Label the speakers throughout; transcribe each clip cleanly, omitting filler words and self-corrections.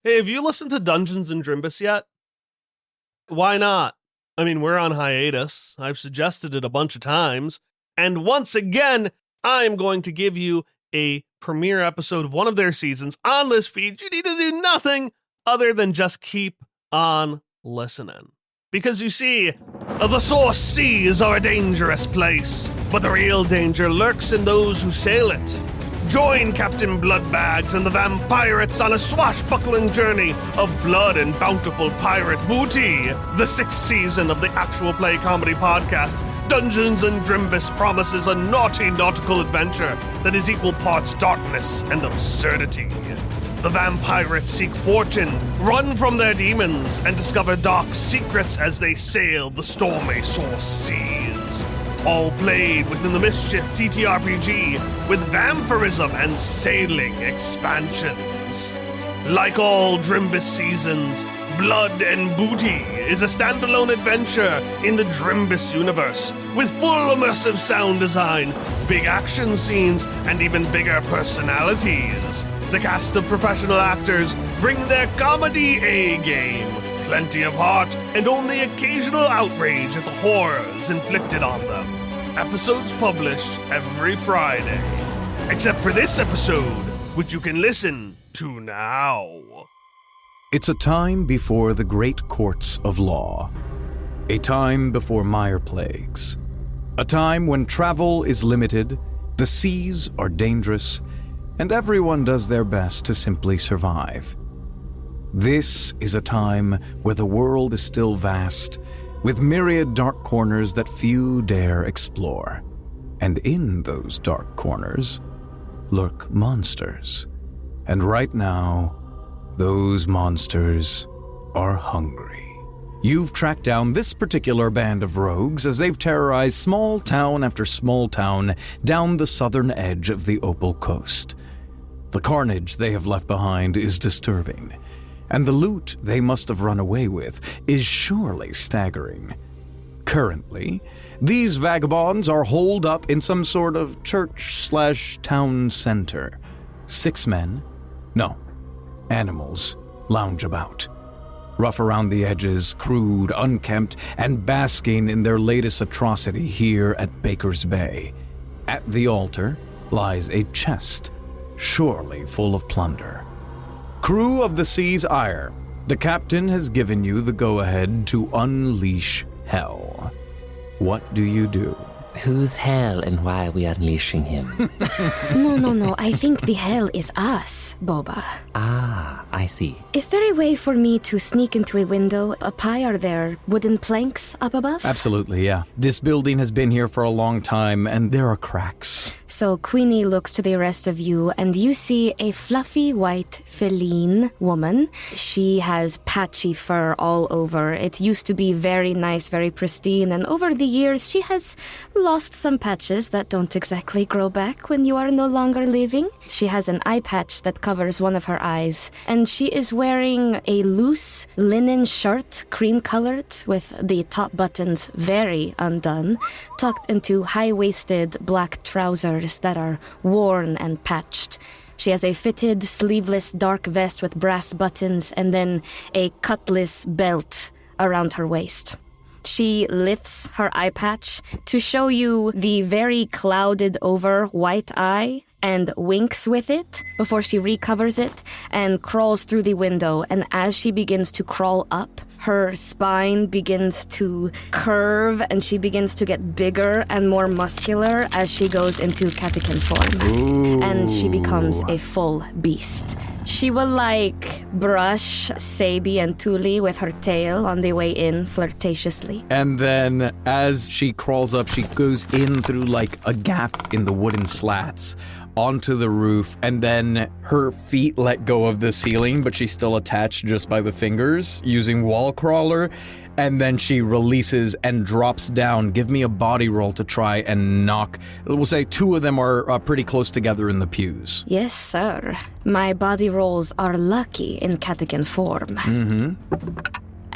Speaker 1: Hey, have you listened to Dungeons and Drimbus yet? Why not? I mean, we're on hiatus. I've suggested it a bunch of times. And once again, I'm going to give you a premiere episode of one of their seasons on this feed. You need to do nothing other than just keep on listening. Because you see, the source seas are a dangerous place, but the real danger lurks in those who sail it. Join Captain Bloodbags and the Vampirates on a swashbuckling journey of blood and bountiful pirate booty. The 6th season of the actual play comedy podcast, Dungeons and Drimbus, promises a naughty nautical adventure that is equal parts darkness and absurdity. The Vampirates seek fortune, run from their demons, and discover dark secrets as they sail the stormy source seas. All played within the Mischief TTRPG with Vampirism and Sailing expansions. Like all Drimbus seasons, Blood and Booty is a standalone adventure in the Drimbus universe with full immersive sound design, big action scenes, and even bigger personalities. The cast of professional actors bring their comedy A-game, plenty of heart, and only occasional outrage at the horrors inflicted on them. Episodes published every Friday. Except for this episode, which you can listen to now.
Speaker 2: It's a time before the great courts of law. A time before mire plagues. A time when travel is limited, the seas are dangerous, and everyone does their best to simply survive. This is a time where the world is still vast, with myriad dark corners that few dare explore. And in those dark corners lurk monsters. And right now, those monsters are hungry. You've tracked down this particular band of rogues as they've terrorized small town after small town down the southern edge of the Opal Coast. The carnage they have left behind is disturbing, and the loot they must have run away with is surely staggering. Currently, these vagabonds are holed up in some sort of church/town center. 6 men, no, animals, lounge about. Rough around the edges, crude, unkempt, and basking in their latest atrocity here at Baker's Bay. At the altar lies a chest, surely full of plunder. Crew of the Sea's Ire, the captain has given you the go-ahead to unleash hell. What do you do?
Speaker 3: Who's hell and why are we unleashing him?
Speaker 4: No. I think the hell is us, Boba.
Speaker 3: Ah, I see.
Speaker 4: Is there a way for me to sneak into a window? Are there wooden planks up above?
Speaker 2: Absolutely, yeah. This building has been here for a long time, and there are cracks.
Speaker 4: So Queenie looks to the rest of you, and you see a fluffy white feline woman. She has patchy fur all over. It used to be very nice, very pristine, and over the years she has lost some patches that don't exactly grow back when you are no longer living. She has an eye patch that covers one of her eyes, and she is wearing a loose linen shirt, cream-colored, with the top buttons very undone, tucked into high-waisted black trousers that are worn and patched. She has a fitted, sleeveless dark vest with brass buttons and then a cutlass belt around her waist. She lifts her eye patch to show you the very clouded over white eye and winks with it before she recovers it and crawls through the window. And as she begins to crawl up, her spine begins to curve and she begins to get bigger and more muscular as she goes into catechin form.
Speaker 2: Ooh.
Speaker 4: And she becomes a full beast. She will brush Sabi and Tuli with her tail on the way in flirtatiously.
Speaker 2: And then as she crawls up, she goes in through a gap in the wooden slats onto the roof, and then her feet let go of the ceiling, but she's still attached just by the fingers using wall crawler, and then she releases and drops down. Give me a body roll to try and knock. We'll say 2 of them are pretty close together in the pews.
Speaker 4: Yes, sir. My body rolls are lucky in catechin form.
Speaker 2: Mm-hmm.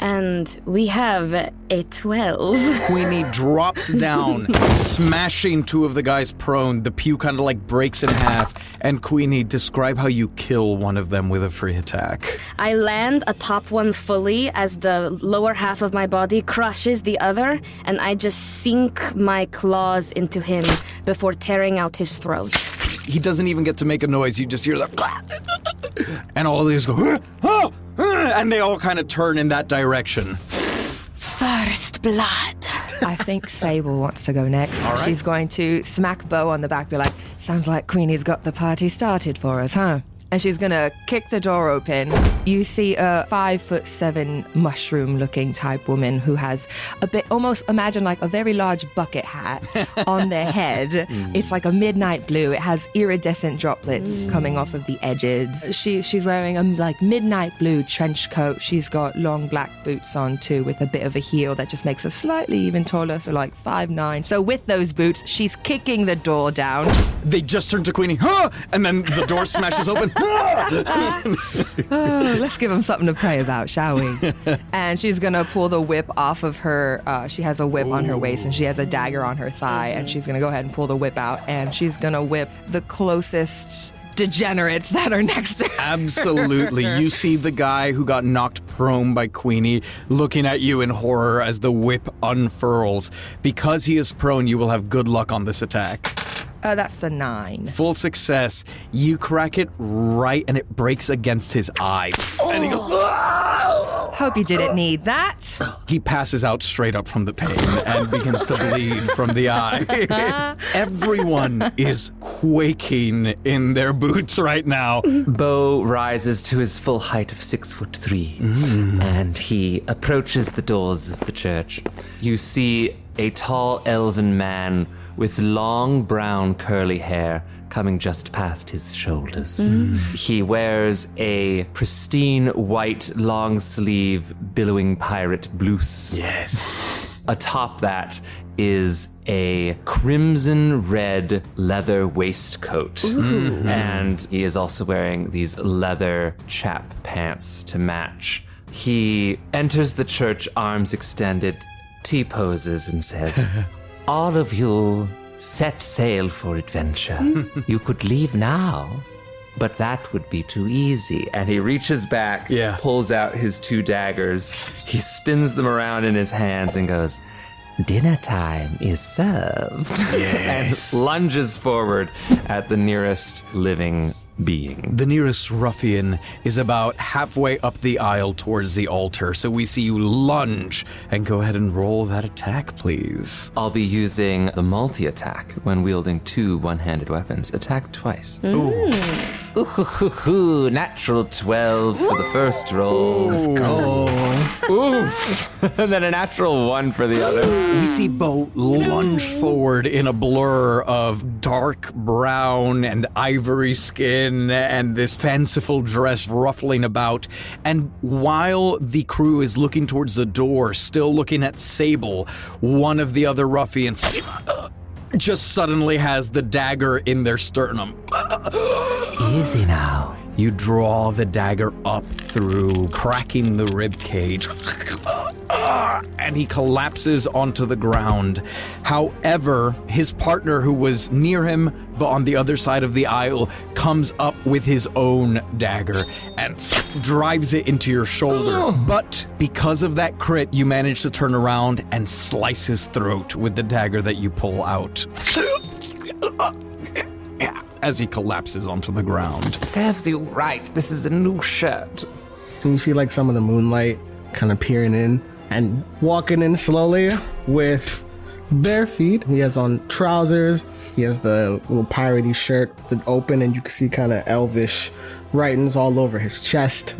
Speaker 4: And we have a 12.
Speaker 2: Queenie drops down, smashing two of the guys prone. The pew kind of like breaks in half. And Queenie, describe how you kill one of them with a free attack.
Speaker 4: I land atop one fully as the lower half of my body crushes the other, and I just sink my claws into him before tearing out his throat.
Speaker 2: He doesn't even get to make a noise. You just hear that. And all of these go, oh, and they all kind of turn in that direction.
Speaker 4: First blood.
Speaker 5: I think Sable wants to go next.
Speaker 2: All right.
Speaker 5: She's going to smack Bo on the back, be like, sounds like Queenie's got the party started for us, huh? And she's gonna kick the door open. You see a 5'7" mushroom-looking type woman who has a bit, almost imagine like a very large bucket hat on their head. It's like a midnight blue. It has iridescent droplets coming off of the edges. She's wearing a like midnight blue trench coat. She's got long black boots on too, with a bit of a heel that just makes her slightly even taller, so like 5'9". So with those boots, she's kicking the door down.
Speaker 2: They just turn to Queenie, huh? And then the door smashes open.
Speaker 5: Let's give them something to pray about, shall we? And she's gonna pull the whip off of her. She has a whip on her waist, and she has a dagger on her thigh, and she's gonna go ahead and pull the whip out, and she's gonna whip the closest degenerates that are next to her.
Speaker 2: Absolutely. You see the guy who got knocked prone by Queenie looking at you in horror as the whip unfurls. Because he is prone, you will have good luck on this attack.
Speaker 5: That's a 9.
Speaker 2: Full success. You crack it right, and it breaks against his eye. And he goes,
Speaker 5: Hope you didn't need that.
Speaker 2: he passes out straight up from the pain and begins to bleed from the eye. Everyone is quaking in their boots right now.
Speaker 3: Bo rises to his full height of 6'3", and he approaches the doors of the church. You see a tall elven man with long brown curly hair coming just past his shoulders. He wears a pristine white long sleeve billowing pirate blouse.
Speaker 2: Yes.
Speaker 3: Atop that is a crimson red leather waistcoat. And he is also wearing these leather chap pants to match. He enters the church, arms extended, T-poses and says, all of you set sail for adventure. You could leave now, but that would be too easy. And he reaches back, pulls out his 2 daggers, he spins them around in his hands and goes, dinner time is served. And lunges forward at the nearest living being.
Speaker 2: The nearest ruffian is about halfway up the aisle towards the altar, so we see you lunge and go ahead and roll that attack, please.
Speaker 3: I'll be using the multi-attack when wielding 2 one-handed weapons. Attack twice. Ooh, natural 12 for the first roll.
Speaker 6: Let's go.
Speaker 3: Oof. And then a natural 1 for the other.
Speaker 2: We see Bo lunge forward in a blur of dark brown and ivory skin and this fanciful dress ruffling about. And while the crew is looking towards the door, still looking at Sable, one of the other ruffians just suddenly has the dagger in their sternum.
Speaker 3: Easy now.
Speaker 2: You draw the dagger up through, cracking the rib cage, and he collapses onto the ground. However, his partner, who was near him but on the other side of the aisle, comes up with his own dagger and drives it into your shoulder. But because of that crit, you manage to turn around and slice his throat with the dagger that you pull out as he collapses onto the ground.
Speaker 3: Serves you right. This is a new shirt.
Speaker 6: And you see like some of the moonlight kind of peering in and walking in slowly with bare feet. He has on trousers. He has the little piratey shirt. It's open, and you can see kind of elvish writings all over his chest.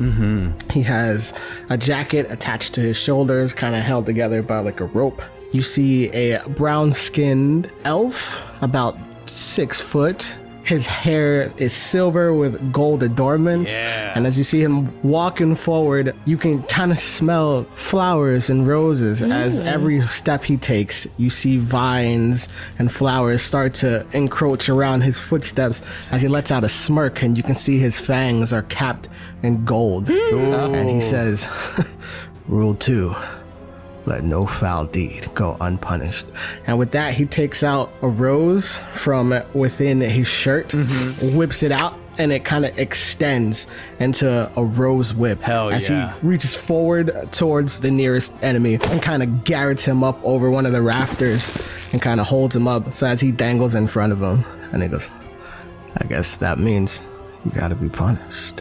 Speaker 6: He has a jacket attached to his shoulders, kind of held together by like a rope. You see a brown-skinned elf, about 6 foot. His hair is silver with gold adornments. And as you see him walking forward, you can kind of smell flowers and roses. As every step he takes, you see vines and flowers start to encroach around his footsteps as he lets out a smirk, and you can see his fangs are capped in gold. And he says, Rule 2. Let no foul deed go unpunished. And with that, he takes out a rose from within his shirt, whips it out, and it kind of extends into a rose whip.
Speaker 2: Hell
Speaker 6: as
Speaker 2: yeah.
Speaker 6: he reaches forward towards the nearest enemy and kind of garrots him up over one of the rafters and kind of holds him up. So as he dangles in front of him, and he goes, I guess that means you gotta be punished.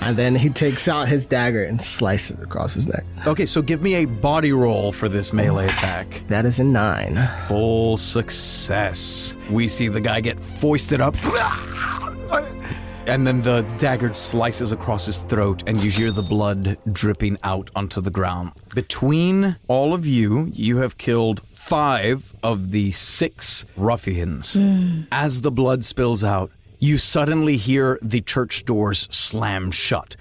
Speaker 6: And then he takes out his dagger and slices it across his neck.
Speaker 2: Okay, so give me a body roll for this melee attack.
Speaker 6: That is a 9.
Speaker 2: Full success. We see the guy get foisted up. And then the dagger slices across his throat, and you hear the blood dripping out onto the ground. Between all of you, you have killed 5 of the 6 ruffians. As the blood spills out, you suddenly hear the church doors slam shut.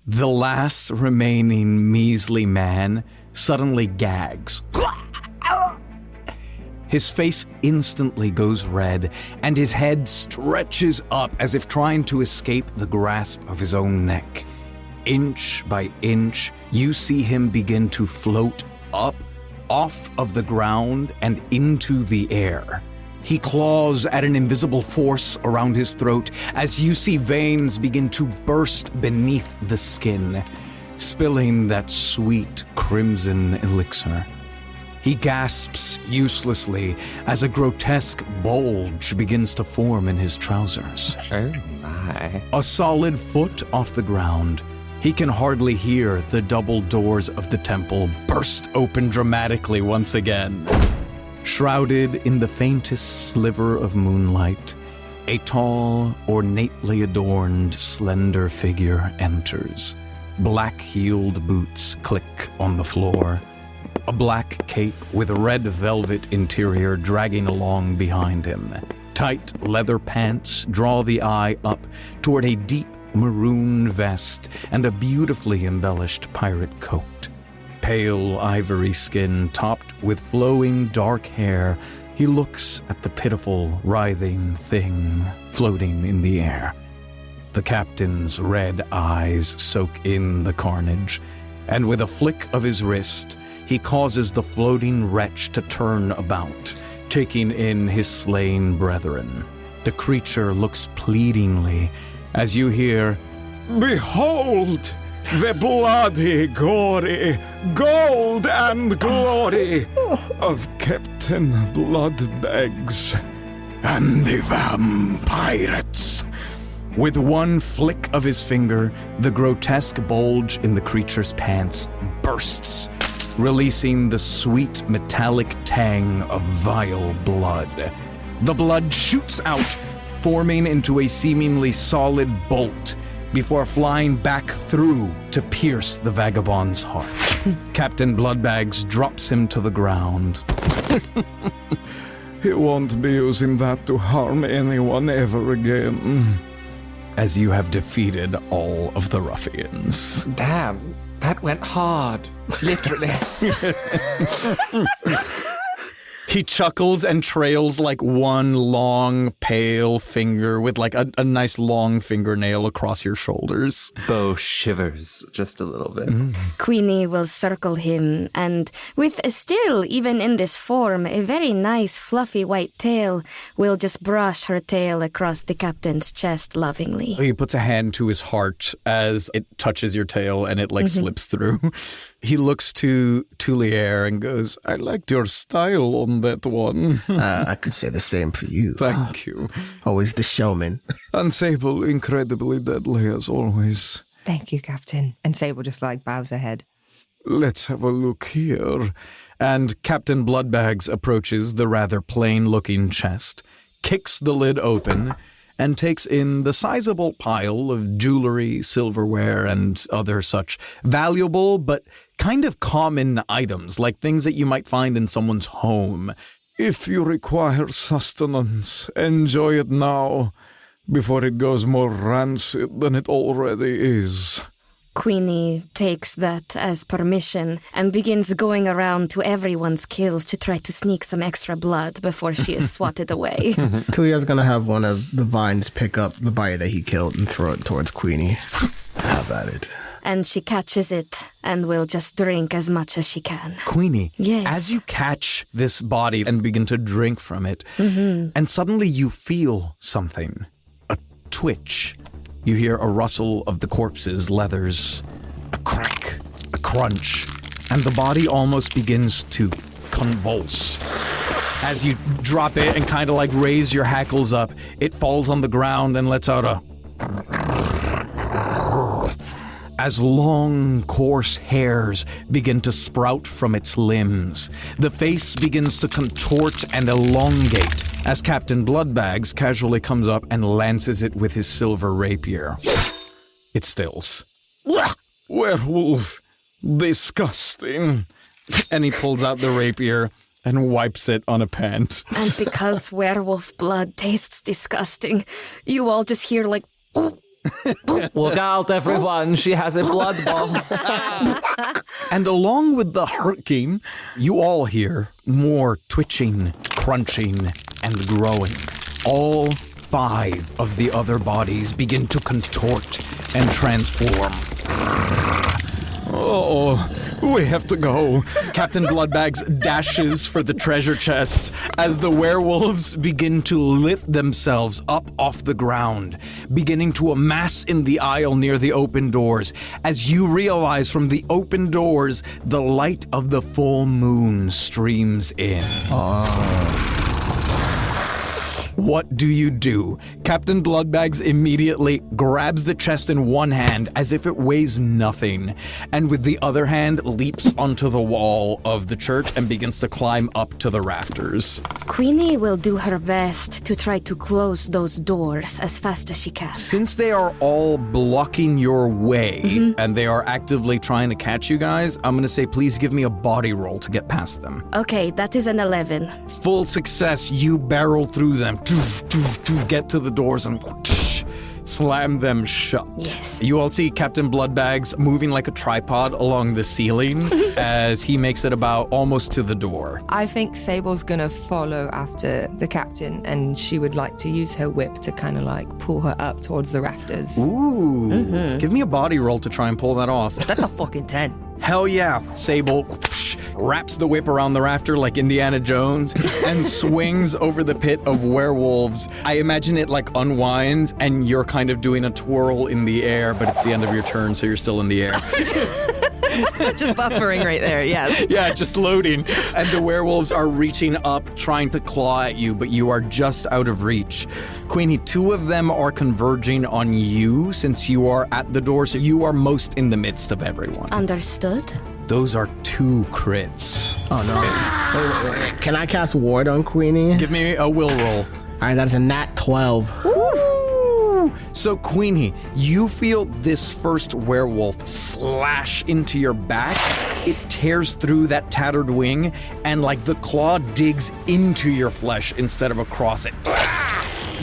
Speaker 2: The last remaining measly man suddenly gags. His face instantly goes red, and his head stretches up as if trying to escape the grasp of his own neck. Inch by inch, you see him begin to float up, off of the ground, and into the air. He claws at an invisible force around his throat as you see veins begin to burst beneath the skin, spilling that sweet crimson elixir. He gasps uselessly as a grotesque bulge begins to form in his trousers.
Speaker 3: Oh my.
Speaker 2: A solid foot off the ground, he can hardly hear the double doors of the temple burst open dramatically once again. Shrouded in the faintest sliver of moonlight, a tall, ornately adorned, slender figure enters. Black-heeled boots click on the floor. A black cape with a red velvet interior dragging along behind him. Tight leather pants draw the eye up toward a deep maroon vest and a beautifully embellished pirate coat. Pale ivory skin topped with flowing dark hair, he looks at the pitiful, writhing thing floating in the air. The captain's red eyes soak in the carnage, and with a flick of his wrist, he causes the floating wretch to turn about, taking in his slain brethren. The creature looks pleadingly as you hear, "Behold! The bloody, gory, gold and glory of Captain Bloodbags and the Vampirates." With one flick of his finger, the grotesque bulge in the creature's pants bursts, releasing the sweet metallic tang of vile blood. The blood shoots out, forming into a seemingly solid bolt, before flying back through to pierce the vagabond's heart. Captain Bloodbags drops him to the ground. He won't be using that to harm anyone ever again, as you have defeated all of the ruffians.
Speaker 3: Damn, that went hard. Literally.
Speaker 2: He chuckles and trails like one long, pale finger with like a nice long fingernail across your shoulders.
Speaker 3: Bo shivers just a little bit.
Speaker 4: Queenie will circle him, and with still, even in this form, a very nice fluffy white tail, will just brush her tail across the captain's chest lovingly.
Speaker 2: He puts a hand to his heart as it touches your tail and it like slips through. He looks to Tulier and goes, "I liked your style on that one."
Speaker 6: I could say the same for you.
Speaker 2: Thank you.
Speaker 6: Always the showman.
Speaker 2: And Sable, incredibly deadly as always.
Speaker 5: Thank you, Captain. And Sable just like bows her head.
Speaker 2: Let's have a look here. And Captain Bloodbags approaches the rather plain-looking chest, kicks the lid open, and takes in the sizable pile of jewelry, silverware, and other such valuable but kind of common items, like things that you might find in someone's home. If you require sustenance, enjoy it now, before it goes more rancid than it already is.
Speaker 4: Queenie takes that as permission and begins going around to everyone's kills to try to sneak some extra blood before she is swatted away.
Speaker 6: Tulia's gonna have one of the vines pick up the body that he killed and throw it towards Queenie. Have at it.
Speaker 4: and she catches it and will just drink as much as she can.
Speaker 2: Queenie,
Speaker 4: Yes.
Speaker 2: as you catch this body and begin to drink from it, and suddenly you feel something, a twitch. You hear a rustle of the corpse's leathers, a crack, a crunch, and the body almost begins to convulse. As you drop it and kind of like raise your hackles up, it falls on the ground and lets out a... As long, coarse hairs begin to sprout from its limbs, the face begins to contort and elongate as Captain Bloodbags casually comes up and lances it with his silver rapier. It stills. Werewolf, disgusting. And he pulls out the rapier and wipes it on a pant.
Speaker 4: And because werewolf blood tastes disgusting, you all just hear like...
Speaker 3: Look out, everyone. She has a blood ball.
Speaker 2: And along with the hurking, you all hear more twitching, crunching, and growing. All 5 of the other bodies begin to contort and transform. Oh, we have to go. Captain Bloodbags dashes for the treasure chests as the werewolves begin to lift themselves up off the ground, beginning to amass in the aisle near the open doors. As you realize from the open doors, the light of the full moon streams in. What do you do? Captain Bloodbags immediately grabs the chest in one hand as if it weighs nothing, and with the other hand leaps onto the wall of the church and begins to climb up to the rafters.
Speaker 4: Queenie will do her best to try to close those doors as fast as she can.
Speaker 2: Since they are all blocking your way and they are actively trying to catch you guys, I'm going to say please give me a body roll to get past them.
Speaker 4: Okay, that is an 11.
Speaker 2: Full success, you barrel through them, get to the doors and slam them shut.
Speaker 4: Yes.
Speaker 2: You all see Captain Bloodbags moving like a tripod along the ceiling as he makes it about almost to the door.
Speaker 5: I think Sable's gonna follow after the captain, and she would like to use her whip to kind of like pull her up towards the rafters.
Speaker 2: Ooh. Give me a body roll to try and pull that off.
Speaker 5: That's a fucking 10.
Speaker 2: Hell yeah. Sable wraps the whip around the rafter like Indiana Jones and swings over the pit of werewolves. I imagine it like unwinds and you're kind of doing a twirl in the air, but it's the end of your turn, so you're still in the air.
Speaker 5: Just buffering right there, yes.
Speaker 2: Yeah, just loading. And the werewolves are reaching up, trying to claw at you, but you are just out of reach. Queenie, 2 of them are converging on you since you are at the door, so you are most in the midst of everyone.
Speaker 4: Understood?
Speaker 2: Those are 2 crits.
Speaker 6: Oh no. Wait. Can I cast Ward on Queenie?
Speaker 2: Give me a will roll.
Speaker 6: Alright, that's a nat 12.
Speaker 2: Ooh. So Queenie, you feel this first werewolf slash into your back. It tears through that tattered wing and like the claw digs into your flesh instead of across it.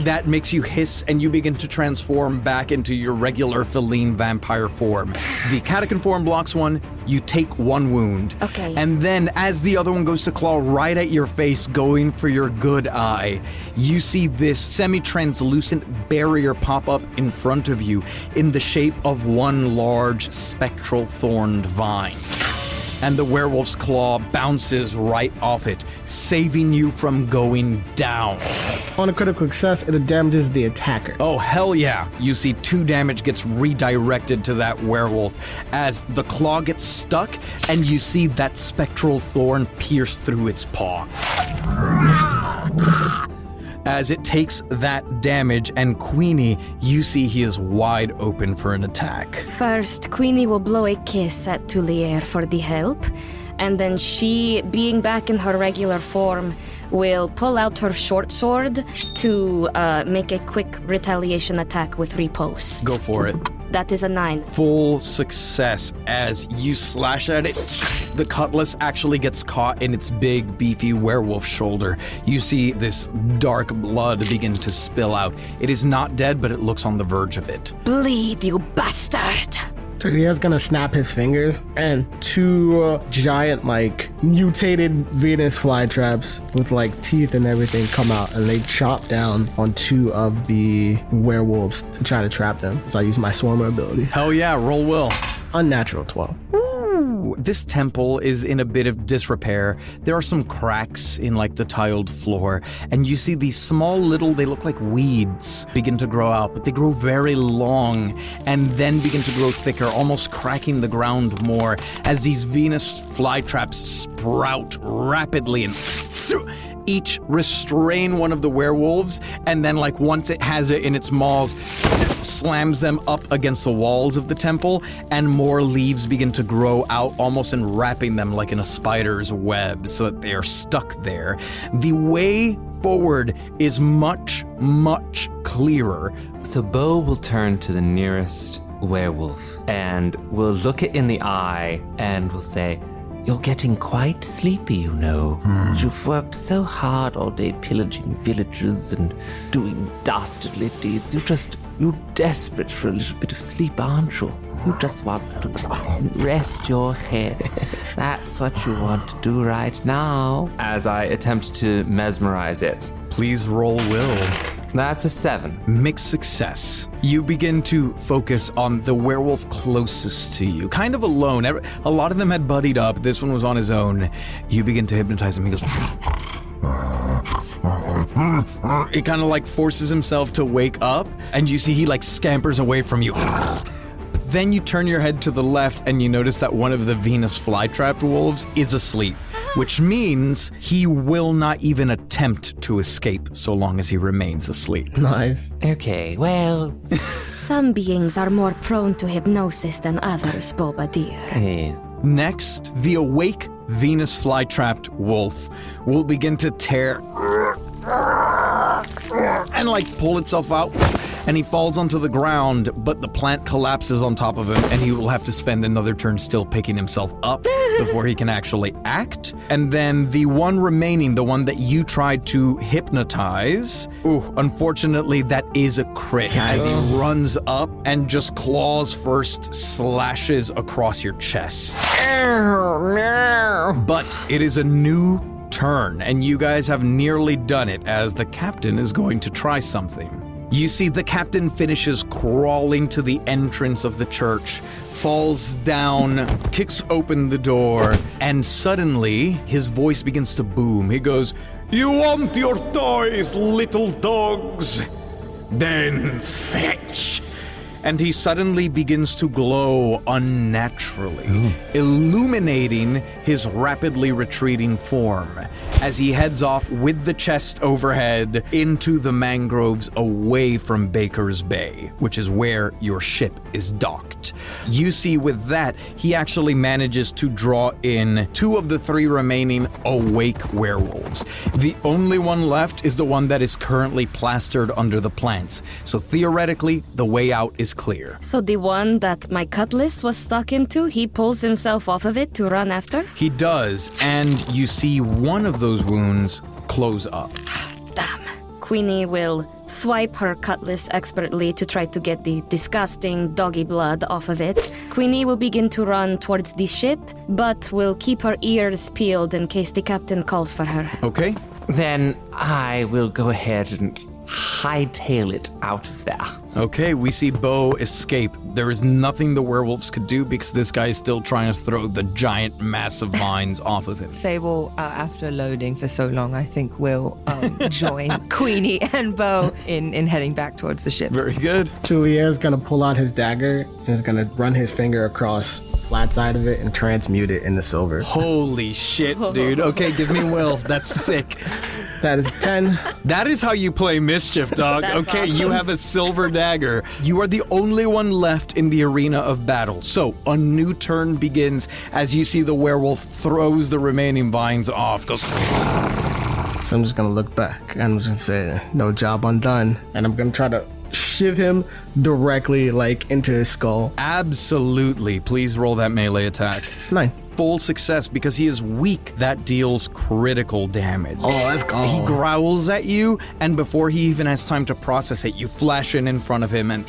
Speaker 2: That makes you hiss and you begin to transform back into your regular feline vampire form. The catacomb form blocks one, you take 1 wound.
Speaker 4: Okay.
Speaker 2: And then as the other one goes to claw right at your face, going for your good eye, you see this semi-translucent barrier pop up in front of you in the shape of 1 large spectral thorned vine. And the werewolf's claw bounces right off it, saving you from going down.
Speaker 6: On a critical success, it damages the attacker.
Speaker 2: Oh, hell yeah. You see 2 damage gets redirected to that werewolf as the claw gets stuck and you see that spectral thorn pierce through its paw. As it takes that damage, and Queenie, you see he is wide open for an attack.
Speaker 4: First, Queenie will blow a kiss at Tulier for the help, and then she, being back in her regular form, will pull out her short sword to make a quick retaliation attack with riposte.
Speaker 2: Go for it.
Speaker 4: That is a 9.
Speaker 2: Full success as you slash at it. The cutlass actually gets caught in its big, beefy werewolf shoulder. You see this dark blood begin to spill out. It is not dead, but it looks on the verge of it.
Speaker 4: Bleed, you bastard!
Speaker 6: Tulia's gonna snap his fingers, and 2 giant, like, mutated Venus flytraps with, like, teeth and everything come out, and they chop down on 2 of the werewolves to try to trap them. So I use my Swarmer ability.
Speaker 2: Hell yeah, roll will.
Speaker 6: Unnatural 12.
Speaker 2: Ooh, this temple is in a bit of disrepair. There are some cracks in like the tiled floor, and you see these small little, they look like weeds, begin to grow out, but they grow very long and then begin to grow thicker, almost cracking the ground more as these Venus flytraps sprout rapidly and each restrain one of the werewolves, and then like once it has it in its maws, it slams them up against the walls of the temple, and more leaves begin to grow out, almost enwrapping them like in a spider's web, so that they are stuck there. The way forward is much, much clearer.
Speaker 3: So Bo will turn to the nearest werewolf and will look it in the eye and will say, "You're getting quite sleepy, you know. You've worked so hard all day pillaging villages and doing dastardly deeds. You're desperate for a little bit of sleep, aren't you? You just want to rest your head. That's what you want to do right now." As I attempt to mesmerize it.
Speaker 2: Please roll will.
Speaker 3: That's a 7.
Speaker 2: Mixed success. You begin to focus on the werewolf closest to you, kind of alone. A lot of them had buddied up. This one was on his own. You begin to hypnotize him. He goes... He kind of like forces himself to wake up, and you see he like scampers away from you. But then you turn your head to the left, and you notice that one of the Venus flytrap wolves is asleep, which means he will not even attempt to escape so long as he remains asleep.
Speaker 6: Nice.
Speaker 3: Okay, well...
Speaker 4: Some beings are more prone to hypnosis than others, Boba dear.
Speaker 3: Yes.
Speaker 2: Next, the awake Venus flytrapped wolf will begin to tear and like pull itself out, and he falls onto the ground, but the plant collapses on top of him, and he will have to spend another turn still picking himself up before he can actually act. And then the one remaining, the one that you tried to hypnotize, unfortunately that is a crit as he runs up and just claws first slashes across your chest. But it is a new turn, and you guys have nearly done it as the captain is going to try something. You see the captain finishes crawling to the entrance of the church, falls down, kicks open the door, and suddenly his voice begins to boom. He goes, "You want your toys, little dogs? Then fetch." And he suddenly begins to glow unnaturally, illuminating his rapidly retreating form as he heads off with the chest overhead into the mangroves away from Baker's Bay, which is where your ship is docked. You see with that, he actually manages to draw in 2 of the 3 remaining awake werewolves. The only one left is the one that is currently plastered under the plants. So theoretically, the way out is clear.
Speaker 4: So the one that my cutlass was stuck into, he pulls himself off of it to run after?
Speaker 2: He does, and you see one of those wounds close up.
Speaker 4: Damn. Queenie will swipe her cutlass expertly to try to get the disgusting doggy blood off of it. Queenie will begin to run towards the ship, but will keep her ears peeled in case the captain calls for her.
Speaker 2: Okay?
Speaker 3: Then I will go ahead and hightail it out of there.
Speaker 2: Okay, we see Bo escape. There is nothing the werewolves could do because this guy is still trying to throw the giant, massive vines off of him.
Speaker 5: Sable, after loading for so long, I think will join Queenie and Bo in heading back towards the ship.
Speaker 2: Very good.
Speaker 6: Tulier is gonna pull out his dagger and is gonna run his finger across the flat side of it and transmute it into silver.
Speaker 2: Holy shit, dude. Okay, give me will. That's sick.
Speaker 6: That is 10.
Speaker 2: That is how you play Mischief, dog.
Speaker 4: That's
Speaker 2: Okay, you
Speaker 4: awesome.
Speaker 2: have a silver dagger. You are the only one left in the arena of battle. So a new turn begins as you see the werewolf throws the remaining vines off. Goes.
Speaker 6: So I'm just gonna look back and I'm just gonna say, no job undone. And I'm gonna try to shiv him directly like into his skull.
Speaker 2: Absolutely. Please roll that melee attack.
Speaker 6: 9.
Speaker 2: Full success because he is weak. That deals critical damage.
Speaker 6: Oh, let's go.
Speaker 2: He growls at you, and before he even has time to process it, you flash in front of him and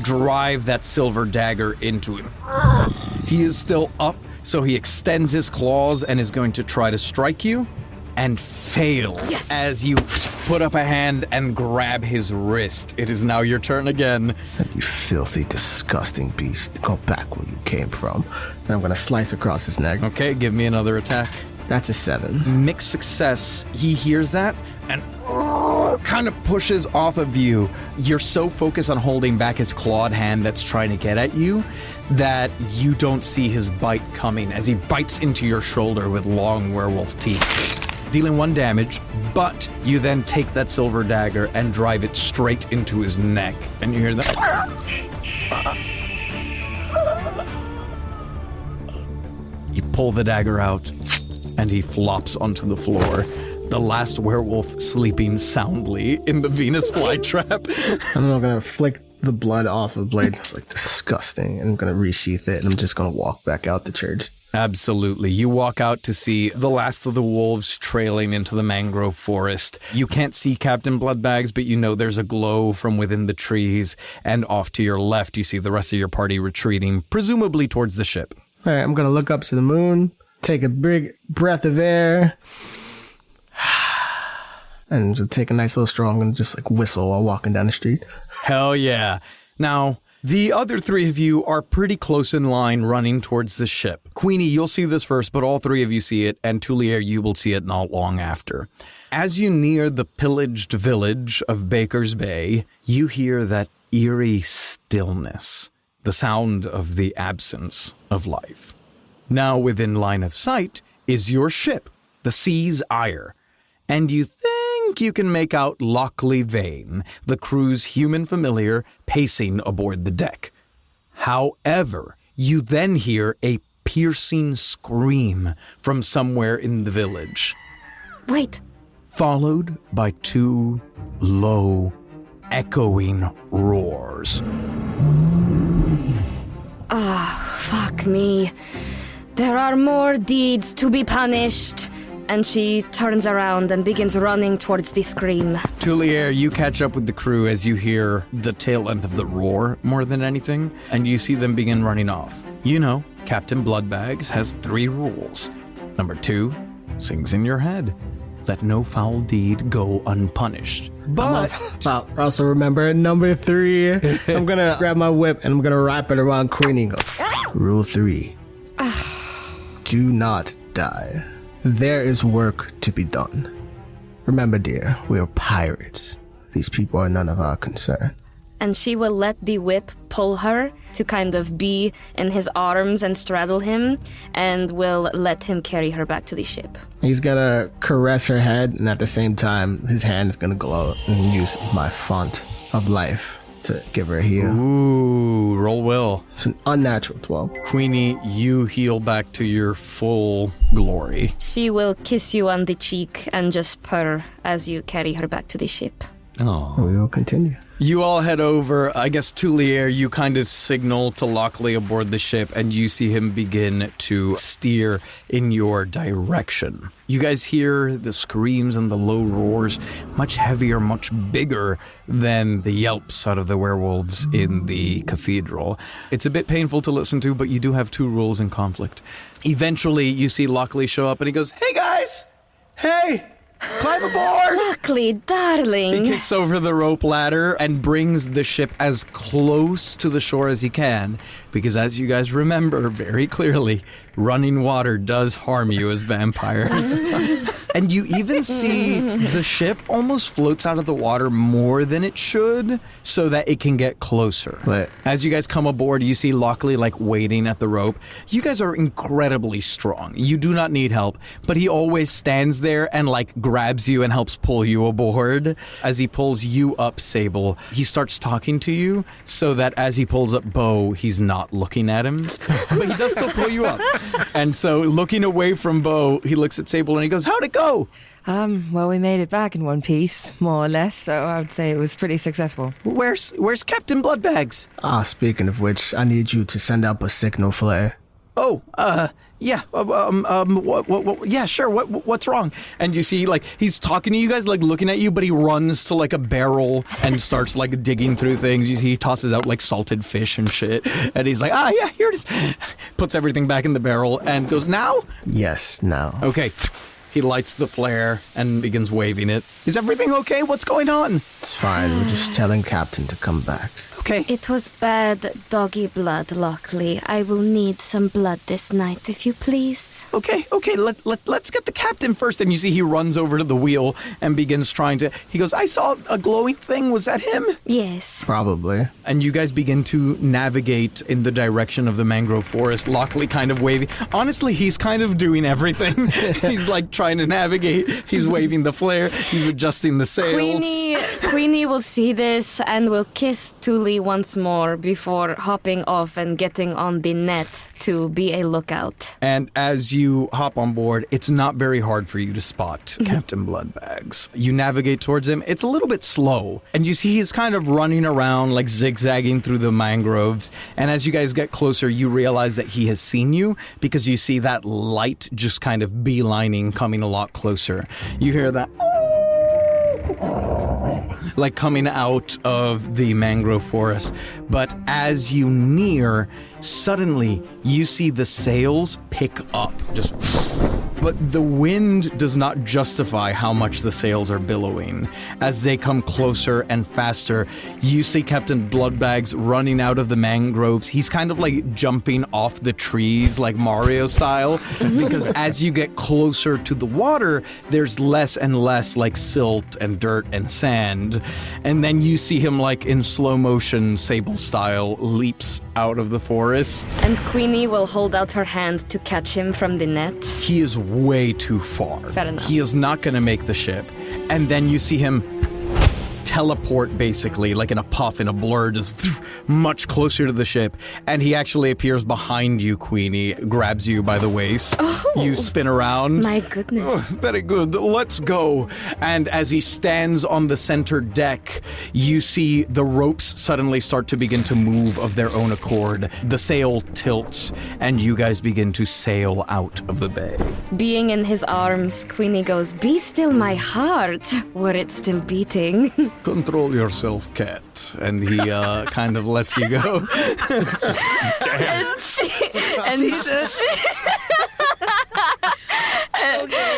Speaker 2: drive that silver dagger into him. He is still up, so he extends his claws and is going to try to strike you. and fails as you put up a hand and grab his wrist. It is now your turn again.
Speaker 6: You filthy, disgusting beast. Go back where you came from. And I'm going to slice across his neck.
Speaker 2: Okay, give me another attack.
Speaker 6: That's a 7.
Speaker 2: Mixed success. He hears that and kind of pushes off of you. You're so focused on holding back his clawed hand that's trying to get at you that you don't see his bite coming as he bites into your shoulder with long werewolf teeth, dealing 1 damage, but you then take that silver dagger and drive it straight into his neck. And you hear that. You pull the dagger out, and he flops onto the floor, the last werewolf sleeping soundly in the Venus flytrap.
Speaker 6: I'm going to flick the blood off of blade. It's like disgusting. And I'm going to resheath it, and I'm just going to walk back out the church.
Speaker 2: Absolutely. You walk out to see the last of the wolves trailing into the mangrove forest. You can't see Captain Bloodbags, but you know there's a glow from within the trees, and off to your left you see the rest of your party retreating, presumably towards the ship.
Speaker 6: All right, I'm going to look up to the moon, take a big breath of air, and to take a nice little straw, I'm going to just like whistle while walking down the street.
Speaker 2: Hell yeah. Now, the other 3 of you are pretty close in line running towards the ship. Queenie, you'll see this first, but all 3 of you see it, and Tulier, you will see it not long after. As you near the pillaged village of Baker's Bay, you hear that eerie stillness, the sound of the absence of life. Now within line of sight is your ship, the Sea's Ire, and you think you can make out Lockley Vane, the crew's human familiar, pacing aboard the deck. However, you then hear a piercing scream from somewhere in the village.
Speaker 4: Wait.
Speaker 2: Followed by 2 low, echoing roars.
Speaker 4: Fuck me. There are more deeds to be punished. And she turns around and begins running towards the scream.
Speaker 2: Tulier, you catch up with the crew as you hear the tail end of the roar more than anything, and you see them begin running off. You know, Captain Bloodbags has 3 rules. Number 2, sings in your head. Let no foul deed go unpunished. But
Speaker 6: also remember number 3. I'm going to grab my whip and I'm going to wrap it around Queenie and go, Rule 3. Do not die. There is work to be done. Remember, dear, we are pirates. These people are none of our concern.
Speaker 4: And she will let the whip pull her to kind of be in his arms and straddle him, and will let him carry her back to the ship.
Speaker 6: He's gonna caress her head, and at the same time, his hand's gonna glow and use my font of life to give her a heal.
Speaker 2: Ooh, roll will.
Speaker 6: It's an unnatural 12.
Speaker 2: Queenie, you heal back to your full glory.
Speaker 4: She will kiss you on the cheek and just purr as you carry her back to the ship.
Speaker 3: Oh.
Speaker 6: We will continue.
Speaker 2: You all head over. I guess Tulier, you kind of signal to Lockley aboard the ship, and you see him begin to steer in your direction. You guys hear the screams and the low roars, much heavier, much bigger than the yelps out of the werewolves in the cathedral. It's a bit painful to listen to, but you do have 2 rules in conflict. Eventually, you see Lockley show up, and he goes, "Hey guys! Hey! Climb aboard!"
Speaker 4: Lockley, darling.
Speaker 2: He kicks over the rope ladder and brings the ship as close to the shore as he can, because as you guys remember very clearly, running water does harm you as vampires. And you even see the ship almost floats out of the water more than it should so that it can get closer.
Speaker 6: Right.
Speaker 2: As you guys come aboard, you see Lockley like waiting at the rope. You guys are incredibly strong. You do not need help, but he always stands there and like grabs you and helps pull you aboard. As he pulls you up, Sable, he starts talking to you so that as he pulls up Bo, he's not looking at him, but he does still pull you up. And so looking away from Bo, he looks at Sable and he goes, "How'd it go?"
Speaker 5: Well, we made it back in one piece, more or less, so I would say it was pretty successful.
Speaker 2: Where's Captain Bloodbags?
Speaker 6: Speaking of which, I need you to send up a signal flare.
Speaker 2: Oh, yeah, yeah, sure, what's wrong? And you see, like, he's talking to you guys, like, looking at you, but he runs to, like, a barrel and starts, like, digging through things. You see, he tosses out, like, salted fish and shit, and he's like, yeah, here it is. Puts everything back in the barrel and goes, "Now?"
Speaker 6: Yes, now.
Speaker 2: Okay. He lights the flare and begins waving it. Is everything okay? What's going on?
Speaker 6: It's fine. We're just telling Captain to come back.
Speaker 2: Okay.
Speaker 4: It was bad doggy blood, Lockley. I will need some blood this night, if you please.
Speaker 2: Okay. Let's get the captain first. And you see he runs over to the wheel and begins trying to... He goes, I saw a glowing thing. Was that him?
Speaker 4: Yes.
Speaker 6: Probably.
Speaker 2: And you guys begin to navigate in the direction of the mangrove forest. Lockley kind of waving. Honestly, he's kind of doing everything. He's like trying to navigate. He's waving the flare. He's adjusting the sails.
Speaker 4: Queenie will see this and will kiss Thule once more before hopping off and getting on the net to be a lookout.
Speaker 2: And as you hop on board, it's not very hard for you to spot Captain Bloodbags. You navigate towards him. It's a little bit slow. And you see he's kind of running around, like zigzagging through the mangroves. And as you guys get closer, you realize that he has seen you because you see that light just kind of beelining, coming a lot closer. You hear that... like coming out of the mangrove forest. But as you near, suddenly you see the sails pick up. But the wind does not justify how much the sails are billowing. As they come closer and faster, you see Captain Bloodbags running out of the mangroves. He's kind of like jumping off the trees like Mario style, because as you get closer to the water, there's less and less like silt and dirt and sand. And then you see him like in slow motion, Sable style, leaps out of the forest.
Speaker 4: And Queenie will hold out her hand to catch him from the net.
Speaker 2: He is way too far.
Speaker 4: Fair enough.
Speaker 2: He is not going to make the ship. And then you see him teleport, basically, like in a puff, in a blur, just much closer to the ship. And he actually appears behind you, Queenie, grabs you by the waist.
Speaker 4: Oh,
Speaker 2: you spin around.
Speaker 4: my goodness.
Speaker 2: Oh, very good. Let's go. And as he stands on the center deck, you see the ropes suddenly start to begin to move of their own accord. The sail tilts, and you guys begin to sail out of the bay.
Speaker 4: Being in his arms, Queenie goes, "Be still my heart, were it still beating."
Speaker 2: Control yourself, cat. And he kind of lets you go.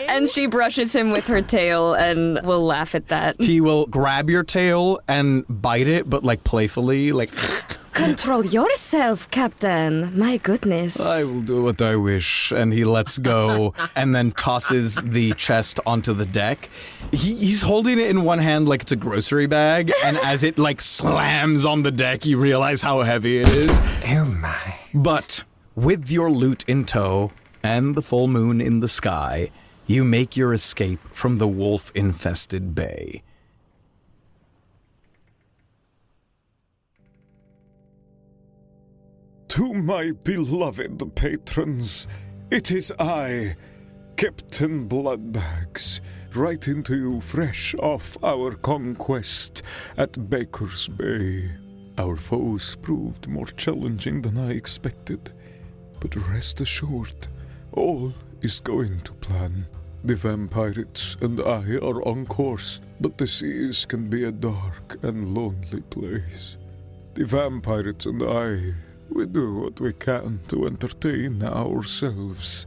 Speaker 4: And she brushes him with her tail and will laugh at that.
Speaker 2: He will grab your tail and bite it, but like playfully, like...
Speaker 4: Control yourself, Captain. My goodness.
Speaker 2: I will do what I wish. And he lets go and then tosses the chest onto the deck. He's holding it in one hand like it's a grocery bag. And as it like slams on the deck, you realize how heavy it is.
Speaker 3: Oh my.
Speaker 2: But with your loot in tow and the full moon in the sky, you make your escape from the wolf-infested bay.
Speaker 7: To my beloved patrons, it is I, Captain Bloodbags, writing to you fresh off our conquest at Baker's Bay. Our foes proved more challenging than I expected, but rest assured, all is going to plan. The Vampirates and I are on course, but the seas can be a dark and lonely place. The Vampirates and I... we do what we can to entertain ourselves,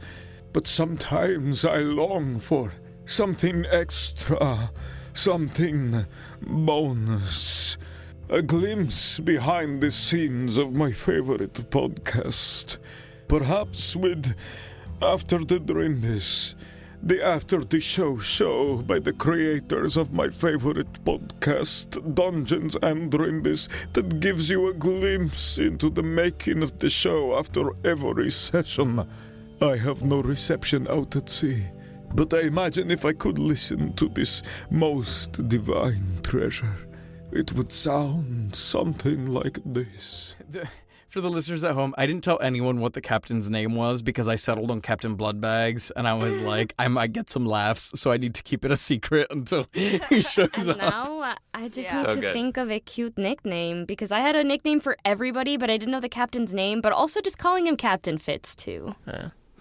Speaker 7: but sometimes I long for something extra, something bonus. A glimpse behind the scenes of my favorite podcast. Perhaps with After the Drimbus, the After the Show by the creators of my favorite podcast, Dungeons and Drimbus, that gives you a glimpse into the making of the show after every session. I have no reception out at sea, but I imagine if I could listen to this most divine treasure, it would sound something like this.
Speaker 2: For the listeners at home, I didn't tell anyone what the captain's name was because I settled on Captain Bloodbags, and I was like, I might get some laughs, so I need to keep it a secret until he shows
Speaker 4: And
Speaker 2: up.
Speaker 4: now I just need
Speaker 3: So
Speaker 4: to
Speaker 3: good.
Speaker 4: think of a cute nickname, because I had a nickname for everybody, but I didn't know the captain's name, but also just calling him Captain fits too.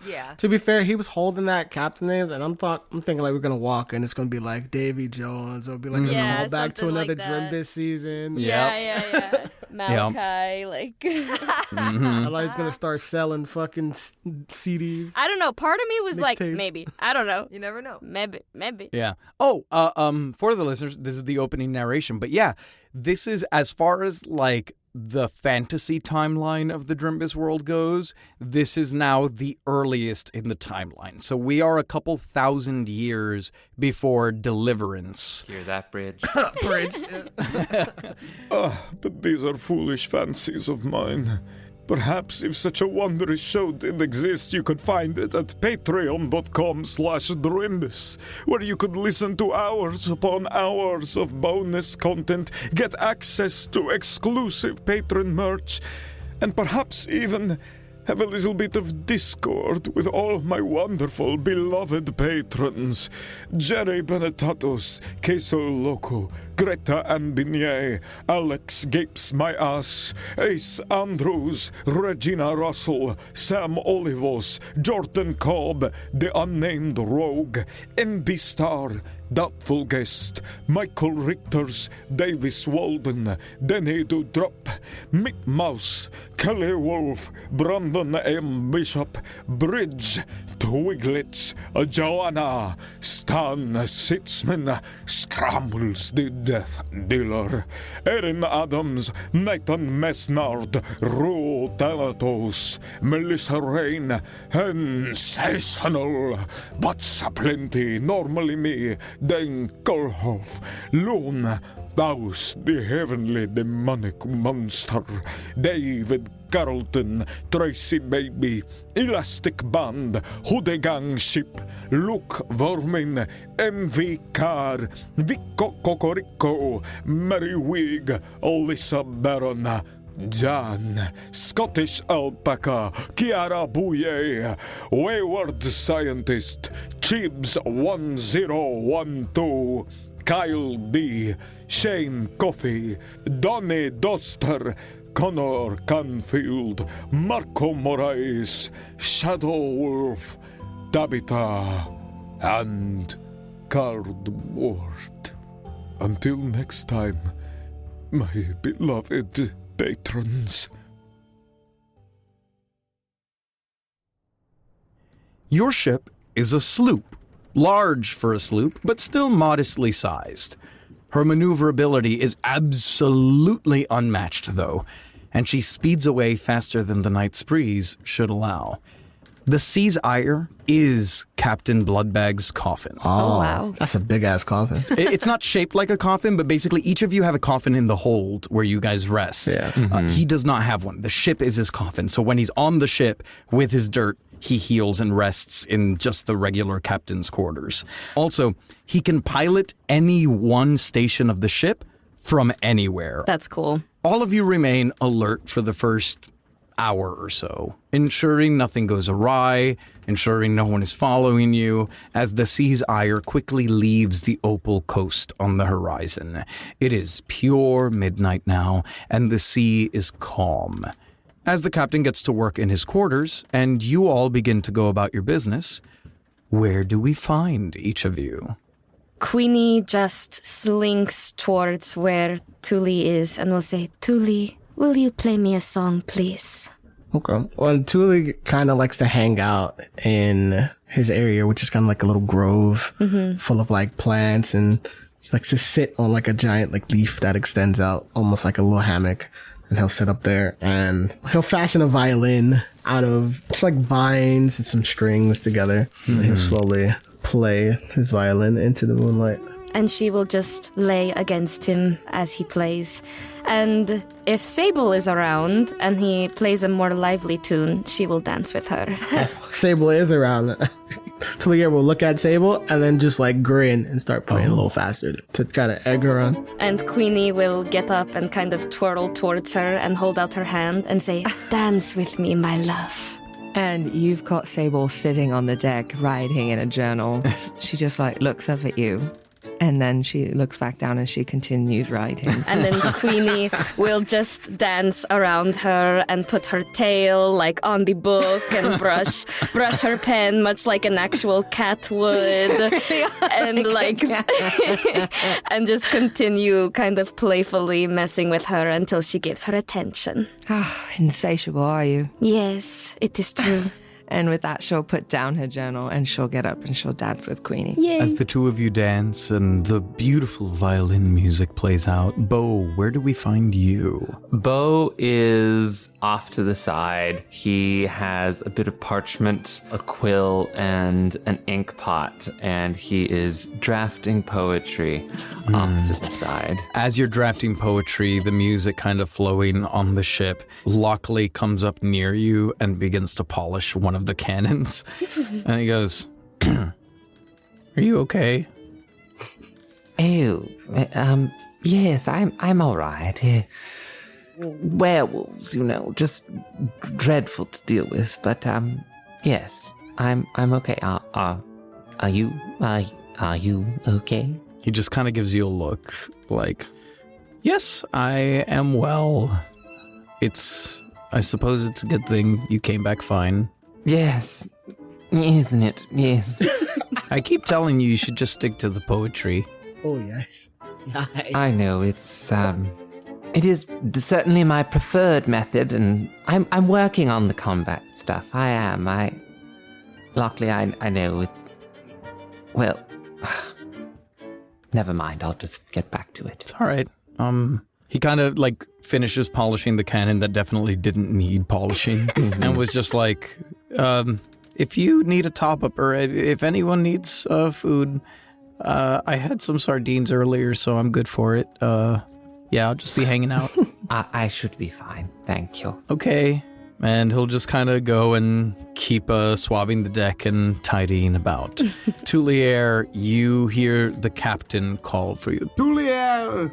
Speaker 5: Yeah.
Speaker 6: To be fair, he was holding that captain name, and I'm thinking like we're gonna walk and it's gonna be like Davy Jones, or be like a callback to another Drimbus season.
Speaker 8: Yeah. Malachi, like.
Speaker 6: I like he's gonna start selling fucking CDs.
Speaker 8: I don't know. Part of me was like,
Speaker 6: Mixtapes.
Speaker 8: maybe. I don't know.
Speaker 5: You never know.
Speaker 8: Maybe.
Speaker 2: Yeah. Oh, for the listeners, this is the opening narration, but yeah, this is as far as like the fantasy timeline of the Drimbus world goes, this is now the earliest in the timeline. So we are a couple thousand years before Deliverance.
Speaker 3: Hear that, Bridge?
Speaker 6: Bridge.
Speaker 7: But these are foolish fancies of mine. Perhaps if such a wondrous show did exist, you could find it at patreon.com/Drimbus, where you could listen to hours upon hours of bonus content, get access to exclusive patron merch, and perhaps even have a little bit of Discord with all my wonderful, beloved patrons. Jerry Benetatos, Queso Loco, Greta Anbinier, Alex Gapes My Ass, Ace Andrews, Regina Russell, Sam Olivos, Jordan Cobb, The Unnamed Rogue, NB Star, Doubtful Guest, Michael Richters, Davis Walden, Denny Dudrop, Mick Mouse, Kelly Wolf, Brandon M. Bishop, Bridge, Twiglets, Joanna, Stan Sitzman, Scrambles the Death Dealer, Erin Adams, Nathan Mesnard, Rue Thanatos, Melissa Rain, Sensational, Butts Plenty, Normally Me, Dan Kolhoff, Loon, Faust, the Heavenly Demonic Monster, David Carlton, Tracy Baby, Elastic Band, Hudegang Ship, Luke Vermin, MV Car, Vico Cocorico, Mary Wig, Alyssa Baron, Jan, Scottish Alpaca, Kiara Bouye, Wayward Scientist, Chibs 1012, Kyle D, Shane Coffey, Donny Doster, Connor Canfield, Marco Moraes, Shadow Wolf, Tabitha, and Cardboard. Until next time, my beloved patrons.
Speaker 2: Your ship is a sloop, large for a sloop, but still modestly sized. Her maneuverability is absolutely unmatched, though, and she speeds away faster than the night's breeze should allow. The sea's ire is Captain Bloodbags' coffin.
Speaker 4: Oh, wow.
Speaker 6: That's a big-ass coffin.
Speaker 2: It's not shaped like a coffin, but basically each of you have a coffin in the hold where you guys rest.
Speaker 6: Yeah.
Speaker 2: He does not have one. The ship is his coffin. So when he's on the ship with his dirt, he heals and rests in just the regular captain's quarters. Also, he can pilot any one station of the ship from anywhere.
Speaker 4: That's cool.
Speaker 2: All of you remain alert for the first hour or so, ensuring nothing goes awry, ensuring no one is following you, as the sea's ire quickly leaves the opal coast on the horizon. It is pure midnight now, and the sea is calm. As the captain gets to work in his quarters, and you all begin to go about your business, where do we find each of you?
Speaker 4: Queenie just slinks towards where Tuli is and will say, Tuli, will you play me a song, please?
Speaker 6: Okay. Well, Tuli kind of likes to hang out in his area, which is kind of like a little grove full of like plants, and he likes to sit on like a giant like leaf that extends out almost like a little hammock. And he'll sit up there and he'll fashion a violin out of just like vines and some strings together. And he'll slowly play his violin into the moonlight.
Speaker 4: And she will just lay against him as he plays. And if Sable is around and he plays a more lively tune, she will dance with her.
Speaker 6: If Sable is around, Talia will look at Sable and then just like grin and start playing a little faster to kind of egg her on.
Speaker 4: And Queenie will get up and kind of twirl towards her and hold out her hand and say, dance with me, my love.
Speaker 5: And you've got Sable sitting on the deck writing in a journal. She just like looks up at you And then she looks back down and she continues writing.
Speaker 4: And then Queenie will just dance around her and put her tail like on the book and brush her pen much like an actual cat would. And like and just continue kind of playfully messing with her until she gives her attention.
Speaker 5: Insatiable, are you?
Speaker 4: Yes, it is true.
Speaker 5: And with that, she'll put down her journal and she'll get up and she'll dance with Queenie.
Speaker 4: Yay.
Speaker 2: As the two of you dance and the beautiful violin music plays out, Bo, where do we find you?
Speaker 3: Bo is off to the side. He has a bit of parchment, a quill, and an ink pot, and he is drafting poetry off to the side.
Speaker 2: As you're drafting poetry, the music kind of flowing on the ship, Lockley comes up near you and begins to polish one of the cannons. And he goes, "Are you okay?"
Speaker 9: Oh, yes, I'm all right. Werewolves, just dreadful to deal with, but yes, I'm okay. Are you okay?
Speaker 2: He just kind of gives you a look like, "Yes, I am well. I suppose it's a good thing you came back fine."
Speaker 9: Yes, isn't it? Yes.
Speaker 2: I keep telling you should just stick to the poetry.
Speaker 6: Oh, yes.
Speaker 9: I know, it is certainly my preferred method, and I'm working on the combat stuff. I am. Luckily, I know it. Well, never mind. I'll just get back to it.
Speaker 2: It's all right. He kind of like finishes polishing the cannon that definitely didn't need polishing and was just like, if you need a top up or if anyone needs food, I had some sardines earlier, so I'm good for it. Yeah, I'll just be hanging out.
Speaker 9: I should be fine. Thank you.
Speaker 2: Okay. And he'll just kind of go and keep swabbing the deck and tidying about. Tulier, you hear the captain call for you.
Speaker 7: Tulier,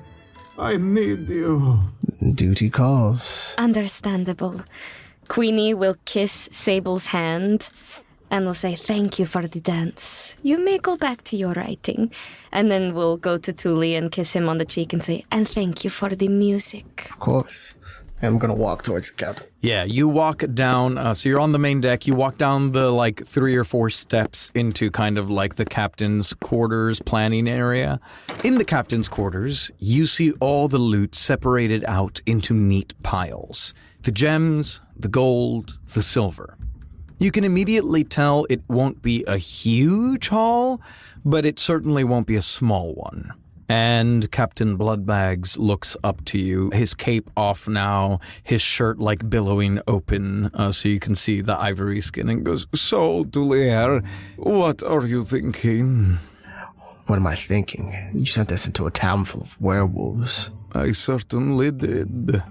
Speaker 7: I need you.
Speaker 6: Duty calls.
Speaker 4: Understandable. Queenie will kiss Sable's hand and will say, "Thank you for the dance. You may go back to your writing." And then we'll go to Tuli and kiss him on the cheek and say, "And thank you for the music."
Speaker 6: Of course. I'm going to walk towards the captain.
Speaker 2: Yeah, you walk down, so you're on the main deck, you walk down the 3 or 4 steps into kind of like the captain's quarters planning area. In the captain's quarters, you see all the loot separated out into neat piles. The gems, the gold, the silver. You can immediately tell it won't be a huge haul, but it certainly won't be a small one. And Captain Bloodbags looks up to you, his cape off now, his shirt billowing open so you can see the ivory skin, and goes,
Speaker 7: "So, Tulier, what are you thinking?"
Speaker 6: What am I thinking? You sent us into a town full of werewolves.
Speaker 7: I certainly did.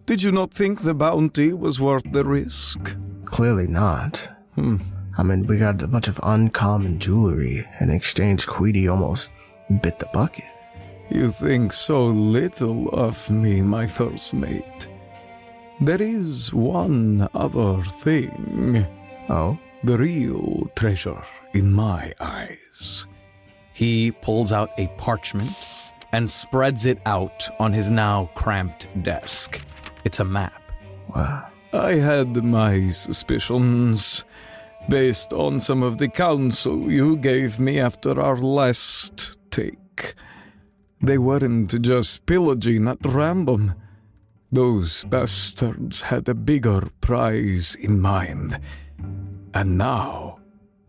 Speaker 7: Did you not think the bounty was worth the risk?
Speaker 6: Clearly not. I mean, we got a bunch of uncommon jewelry. In exchange, Queenie almost bit the bucket.
Speaker 7: You think so little of me, my first mate. There is one other thing.
Speaker 6: Oh?
Speaker 7: The real treasure in my eyes.
Speaker 2: He pulls out a parchment and spreads it out on his now cramped desk. It's a map.
Speaker 6: Wow.
Speaker 7: I had my suspicions based on some of the counsel you gave me after our last take. They weren't just pillaging at random. Those bastards had a bigger prize in mind. And now,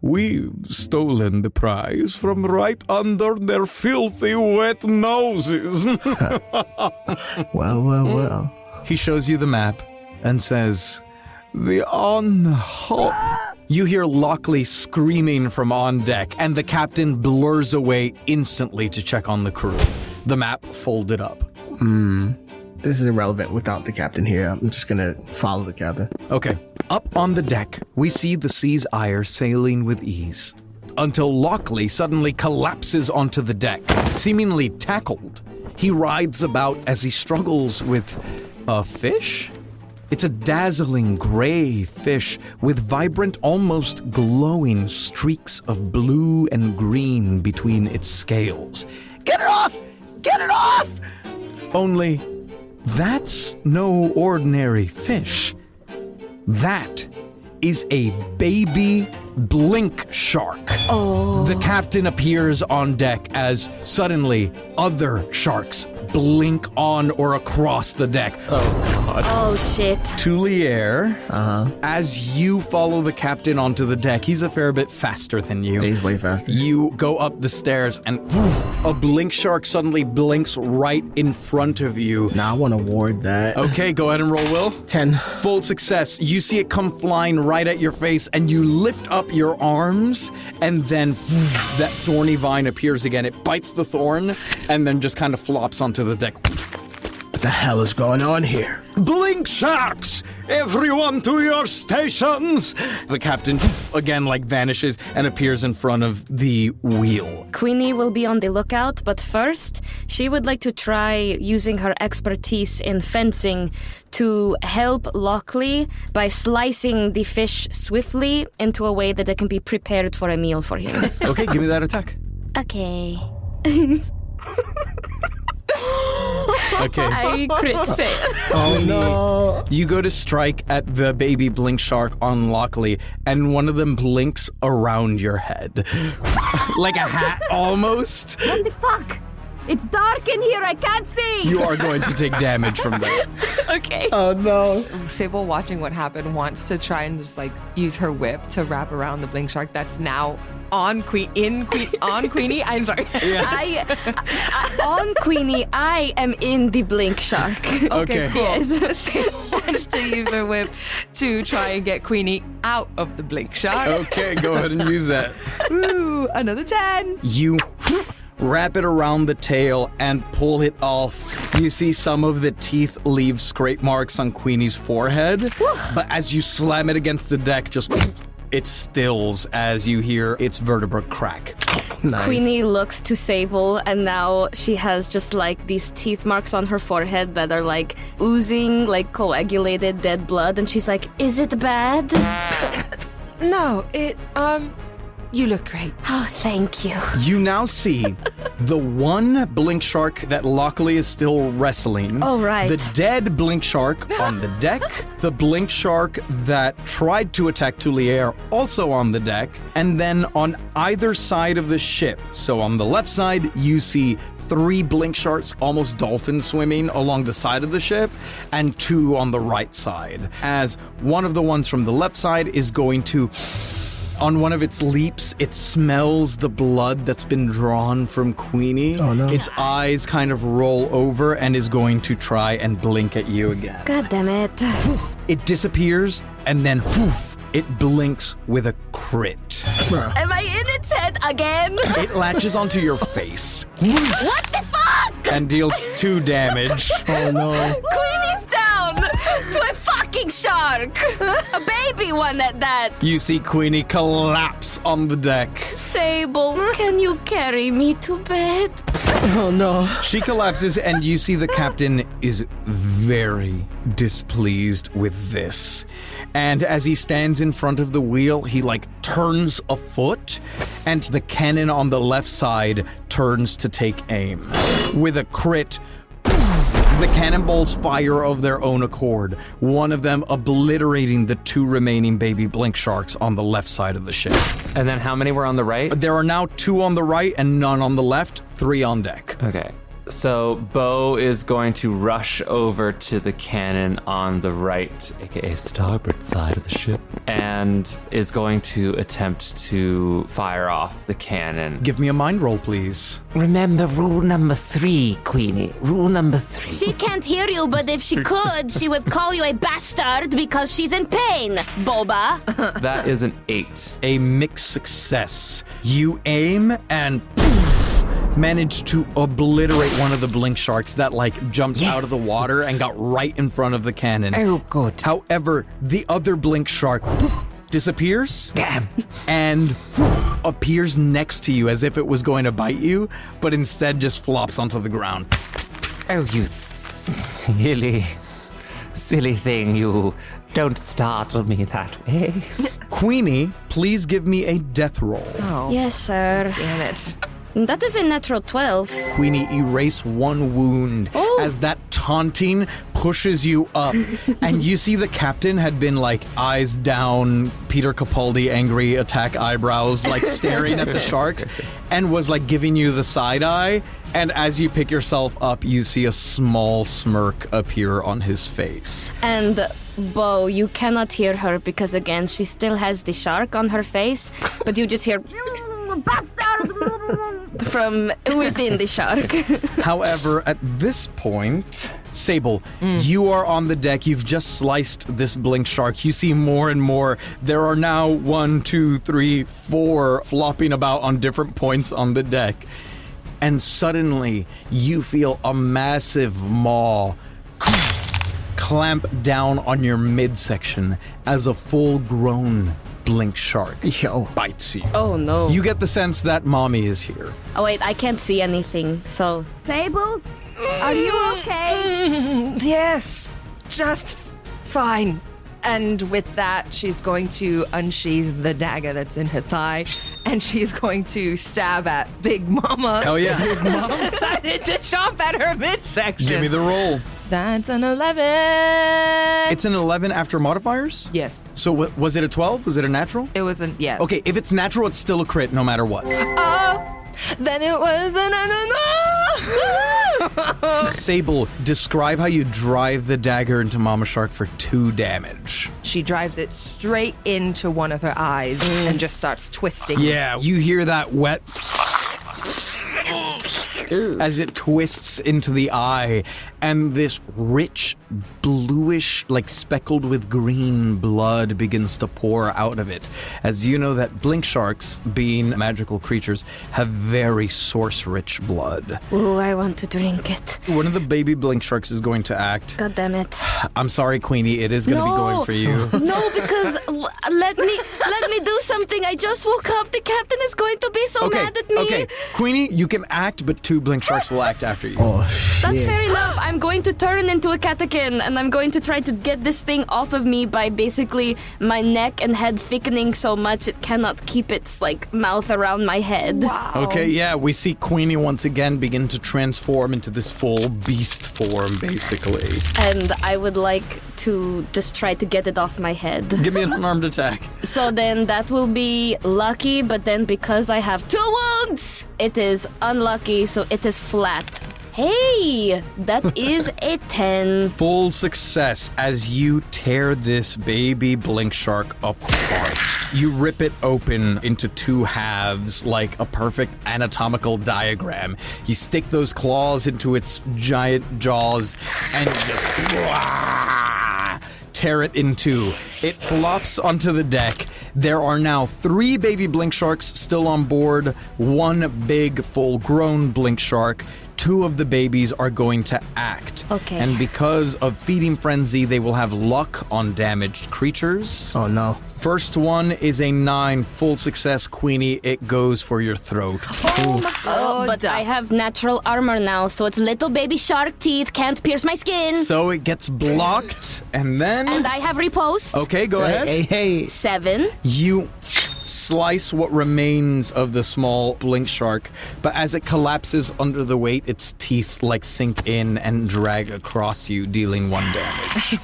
Speaker 7: we've stolen the prize from right under their filthy wet noses.
Speaker 6: Well.
Speaker 2: He shows you the map and says,
Speaker 7: "The
Speaker 2: You hear Lockley screaming from on deck, and the captain blurs away instantly to check on the crew. The map folded up.
Speaker 6: This is irrelevant without the captain here. I'm just going to follow the captain.
Speaker 2: Okay. Up on the deck, we see the sea's ire sailing with ease. Until Lockley suddenly collapses onto the deck, seemingly tackled. He writhes about as he struggles with a fish? It's a dazzling gray fish with vibrant, almost glowing streaks of blue and green between its scales. Get it off! Get it off! Only, that's no ordinary fish. That is a baby blink shark.
Speaker 4: Oh.
Speaker 2: The captain appears on deck as suddenly other sharks blink on or across the deck.
Speaker 4: Oh, shit.
Speaker 2: Tulier, as you follow the captain onto the deck, he's a fair bit faster than you.
Speaker 6: He's way faster.
Speaker 2: You go up the stairs and woof, a blink shark suddenly blinks right in front of you.
Speaker 6: Now I want to ward that.
Speaker 2: Okay, go ahead and roll, Will.
Speaker 6: 10.
Speaker 2: Full success. You see it come flying right at your face, and you lift up your arms, and then that thorny vine appears again. It bites the thorn, and then just kind of flops onto the deck.
Speaker 6: What the hell is going on here?
Speaker 2: Blink sharks! Everyone to your stations! The captain again vanishes and appears in front of the wheel.
Speaker 4: Queenie will be on the lookout, but first, she would like to try using her expertise in fencing to help Lockley by slicing the fish swiftly into a way that it can be prepared for a meal for him.
Speaker 2: Okay, give me that attack.
Speaker 4: Okay.
Speaker 2: Okay.
Speaker 8: I crit fail.
Speaker 6: Oh no.
Speaker 2: You go to strike at the baby blink shark on Lockley, and one of them blinks around your head. Like a hat, almost.
Speaker 8: What the fuck? It's dark in here. I can't see.
Speaker 2: You are going to take damage from that.
Speaker 8: Okay.
Speaker 6: Oh no.
Speaker 5: Sable, watching what happened, wants to try and just use her whip to wrap around the blink shark that's now on Queenie. I'm sorry.
Speaker 4: On Queenie, I am in the blink shark.
Speaker 2: Okay.
Speaker 5: Cool.
Speaker 4: Yes.
Speaker 5: Sable wants to use her whip to try and get Queenie out of the blink shark.
Speaker 2: Okay, go ahead and use that.
Speaker 5: Ooh, another 10.
Speaker 2: You wrap it around the tail and pull it off. You see some of the teeth leave scrape marks on Queenie's forehead, but as you slam it against the deck, it stills as you hear its vertebra crack.
Speaker 6: Nice.
Speaker 4: Queenie looks to Sable, and now she has just these teeth marks on her forehead that are oozing coagulated dead blood, and she's like, "Is it bad?"
Speaker 5: No, you look great.
Speaker 4: Oh, thank you.
Speaker 2: You now see the one blink shark that Lockley is still wrestling.
Speaker 4: Oh, right.
Speaker 2: The dead blink shark on the deck. The blink shark that tried to attack Tulier also on the deck. And then on either side of the ship. So on the left side, you see 3 blink sharks, almost dolphin swimming along the side of the ship, and 2 on the right side. As one of the ones from the left side is going to... On one of its leaps, it smells the blood that's been drawn from Queenie.
Speaker 6: Oh, no.
Speaker 2: Its eyes kind of roll over and is going to try and blink at you again.
Speaker 4: God damn it.
Speaker 2: It disappears, and then it blinks with a crit.
Speaker 4: Am I in its head again?
Speaker 2: It latches onto your face
Speaker 4: What the fuck?
Speaker 2: and deals 2 damage.
Speaker 6: Oh no.
Speaker 4: Queenie's down to a fucking shark. A baby one at that.
Speaker 2: You see Queenie collapse on the deck.
Speaker 4: Sable, can you carry me to bed?
Speaker 6: Oh no.
Speaker 2: She collapses, and you see the captain is very displeased with this. And as he stands in front of the wheel, he turns a foot, and the cannon on the left side turns to take aim. With a crit, the cannonballs fire of their own accord, one of them obliterating the 2 remaining baby blink sharks on the left side of the ship.
Speaker 3: And then how many were on the right?
Speaker 2: There are now 2 on the right and none on the left, 3 on deck.
Speaker 3: Okay. So Bo is going to rush over to the cannon on the right, aka starboard side of the ship, and is going to attempt to fire off the cannon.
Speaker 2: Give me a mind roll, please.
Speaker 9: Remember rule number 3, Queenie. Rule number 3.
Speaker 4: She can't hear you, but if she could, she would call you a bastard because she's in pain, boba.
Speaker 3: That is an 8.
Speaker 2: A mixed success. You aim and managed to obliterate one of the blink sharks that jumped out of the water and got right in front of the cannon.
Speaker 9: Oh, good.
Speaker 2: However, the other blink shark disappears.
Speaker 9: Damn.
Speaker 2: And appears next to you as if it was going to bite you, but instead just flops onto the ground.
Speaker 9: Oh, you silly silly thing, you don't startle me that way.
Speaker 2: Queenie, please give me a death roll.
Speaker 5: Oh,
Speaker 4: Yes, sir.
Speaker 5: damn it.
Speaker 4: That is a natural 12.
Speaker 2: Queenie, erase one wound as that taunting pushes you up. And you see the captain had been like eyes down, Peter Capaldi angry attack eyebrows, like staring at the sharks, and was like giving you the side eye. And as you pick yourself up, you see a small smirk appear on his face.
Speaker 4: And Bo, you cannot hear her because again, she still has the shark on her face, but you just hear from within the shark.
Speaker 2: However, at this point, Sable, you are on the deck. You've just sliced this blink shark. You see more and more. There are now 1, 2, 3, 4 flopping about on different points on the deck. And suddenly, you feel a massive maw clamp down on your midsection as a full-grown blink shark bites you.
Speaker 4: Oh no.
Speaker 2: You get the sense that mommy is here.
Speaker 4: Oh wait, I can't see anything, so...
Speaker 8: Sable, are you okay?
Speaker 5: Yes, just fine. And with that, she's going to unsheath the dagger that's in her thigh, and she's going to stab at Big Mama.
Speaker 2: Oh yeah.
Speaker 5: Big Mama decided to chomp at her midsection.
Speaker 2: Give me the roll.
Speaker 5: That's an 11.
Speaker 2: It's an 11 after modifiers?
Speaker 5: Yes.
Speaker 2: So was it a 12? Was it a natural?
Speaker 5: It was an yes.
Speaker 2: Okay, if it's natural, it's still a crit no matter what.
Speaker 5: Then it was an
Speaker 2: Sable, describe how you drive the dagger into Mama Shark for 2 damage.
Speaker 5: She drives it straight into one of her eyes and just starts twisting.
Speaker 2: Yeah, you hear that wet as it twists into the eye, and this rich, bluish, like speckled with green blood begins to pour out of it. As you know that blink sharks, being magical creatures, have very source-rich blood.
Speaker 4: Ooh, I want to drink it.
Speaker 2: One of the baby blink sharks is going to act.
Speaker 4: God damn it.
Speaker 2: I'm sorry, Queenie, it is going to be going for you.
Speaker 4: No, because let me do something. I just woke up. The captain is going to be so mad at me.
Speaker 2: Okay, Queenie, you can act, but 2 blink sharks will act after you.
Speaker 6: Oh,
Speaker 4: That's
Speaker 6: shit.
Speaker 4: fair enough. I'm going to turn into a catechin, and I'm going to try to get this thing off of me by basically my neck and head thickening so much it cannot keep its like mouth around my head.
Speaker 5: Wow.
Speaker 2: Okay, yeah, we see Queenie once again begin to transform into this full beast form, basically.
Speaker 4: And I would like to just try to get it off my head.
Speaker 2: Give me an unarmed attack.
Speaker 4: So then that will be lucky, but then because I have 2 wounds, it is unlucky, so it is flat. Hey, that is a 10.
Speaker 2: Full success as you tear this baby blink shark apart. You rip it open into 2 halves like a perfect anatomical diagram. You stick those claws into its giant jaws and just tear it in 2. It flops onto the deck. There are now 3 baby blink sharks still on board, 1 big full-grown blink shark. 2 of the babies are going to act.
Speaker 4: Okay.
Speaker 2: And because of Feeding Frenzy, they will have luck on damaged creatures.
Speaker 6: Oh no.
Speaker 2: First one is a 9, full success, Queenie. It goes for your throat.
Speaker 4: But I have natural armor now, so it's little baby shark teeth can't pierce my skin.
Speaker 2: So it gets blocked, and then...
Speaker 4: And I have riposte.
Speaker 2: Okay, go ahead.
Speaker 6: Hey.
Speaker 4: 7.
Speaker 2: You slice what remains of the small blink shark, but as it collapses under the weight, its teeth like sink in and drag across you, dealing 1 damage.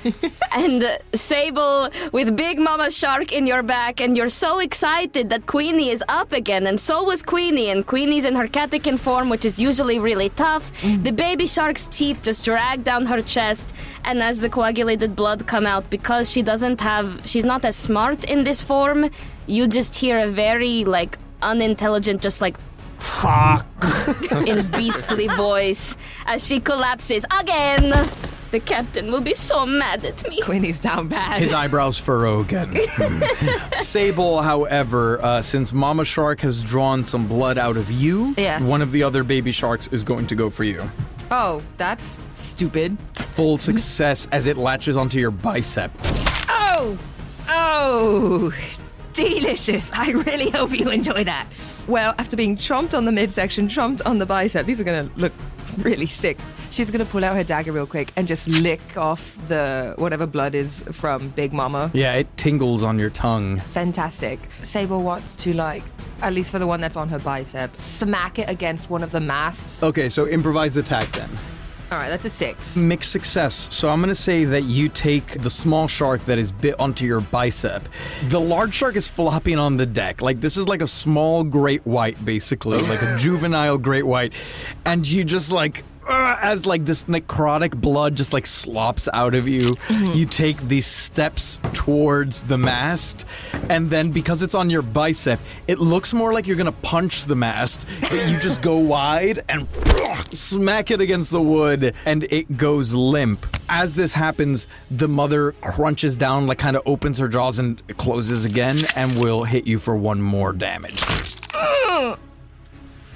Speaker 4: And Sable with Big Mama Shark in your back, and you're so excited that Queenie is up again, and so was Queenie, and Queenie's in her catechin form, which is usually really tough. The baby shark's teeth just drag down her chest, and as the coagulated blood come out, because she's not as smart in this form, you just hear a very, like, unintelligent, just like, fuck, in beastly voice as she collapses again. The captain will be so mad at me.
Speaker 5: Queenie's down bad.
Speaker 2: His eyebrows furrow again. Sable, however, since Mama Shark has drawn some blood out of you, one of the other baby sharks is going to go for you.
Speaker 5: Oh, that's stupid.
Speaker 2: Full success as it latches onto your bicep.
Speaker 5: Oh, delicious. I really hope you enjoy that. Well, after being chomped on the midsection, chomped on the bicep, these are going to look really sick. She's going to pull out her dagger real quick and just lick off the whatever blood is from Big Mama.
Speaker 2: Yeah, it tingles on your tongue.
Speaker 5: Fantastic. Sable wants to, like, at least for the one that's on her bicep, smack it against one of the masts.
Speaker 2: Okay, so improvised attack then.
Speaker 5: All right, that's a 6.
Speaker 2: Mixed success. So I'm going to say that you take the small shark that is bit onto your bicep. The large shark is flopping on the deck. Like, this is like a small great white, basically. Like a juvenile great white. And you just like... as like this necrotic blood just like slops out of you, you take these steps towards the mast, and then because it's on your bicep, it looks more like you're gonna punch the mast, but you just go wide and smack it against the wood, and it goes limp. As this happens, the mother crunches down, like kind of opens her jaws and closes again, and will hit you for 1 more damage.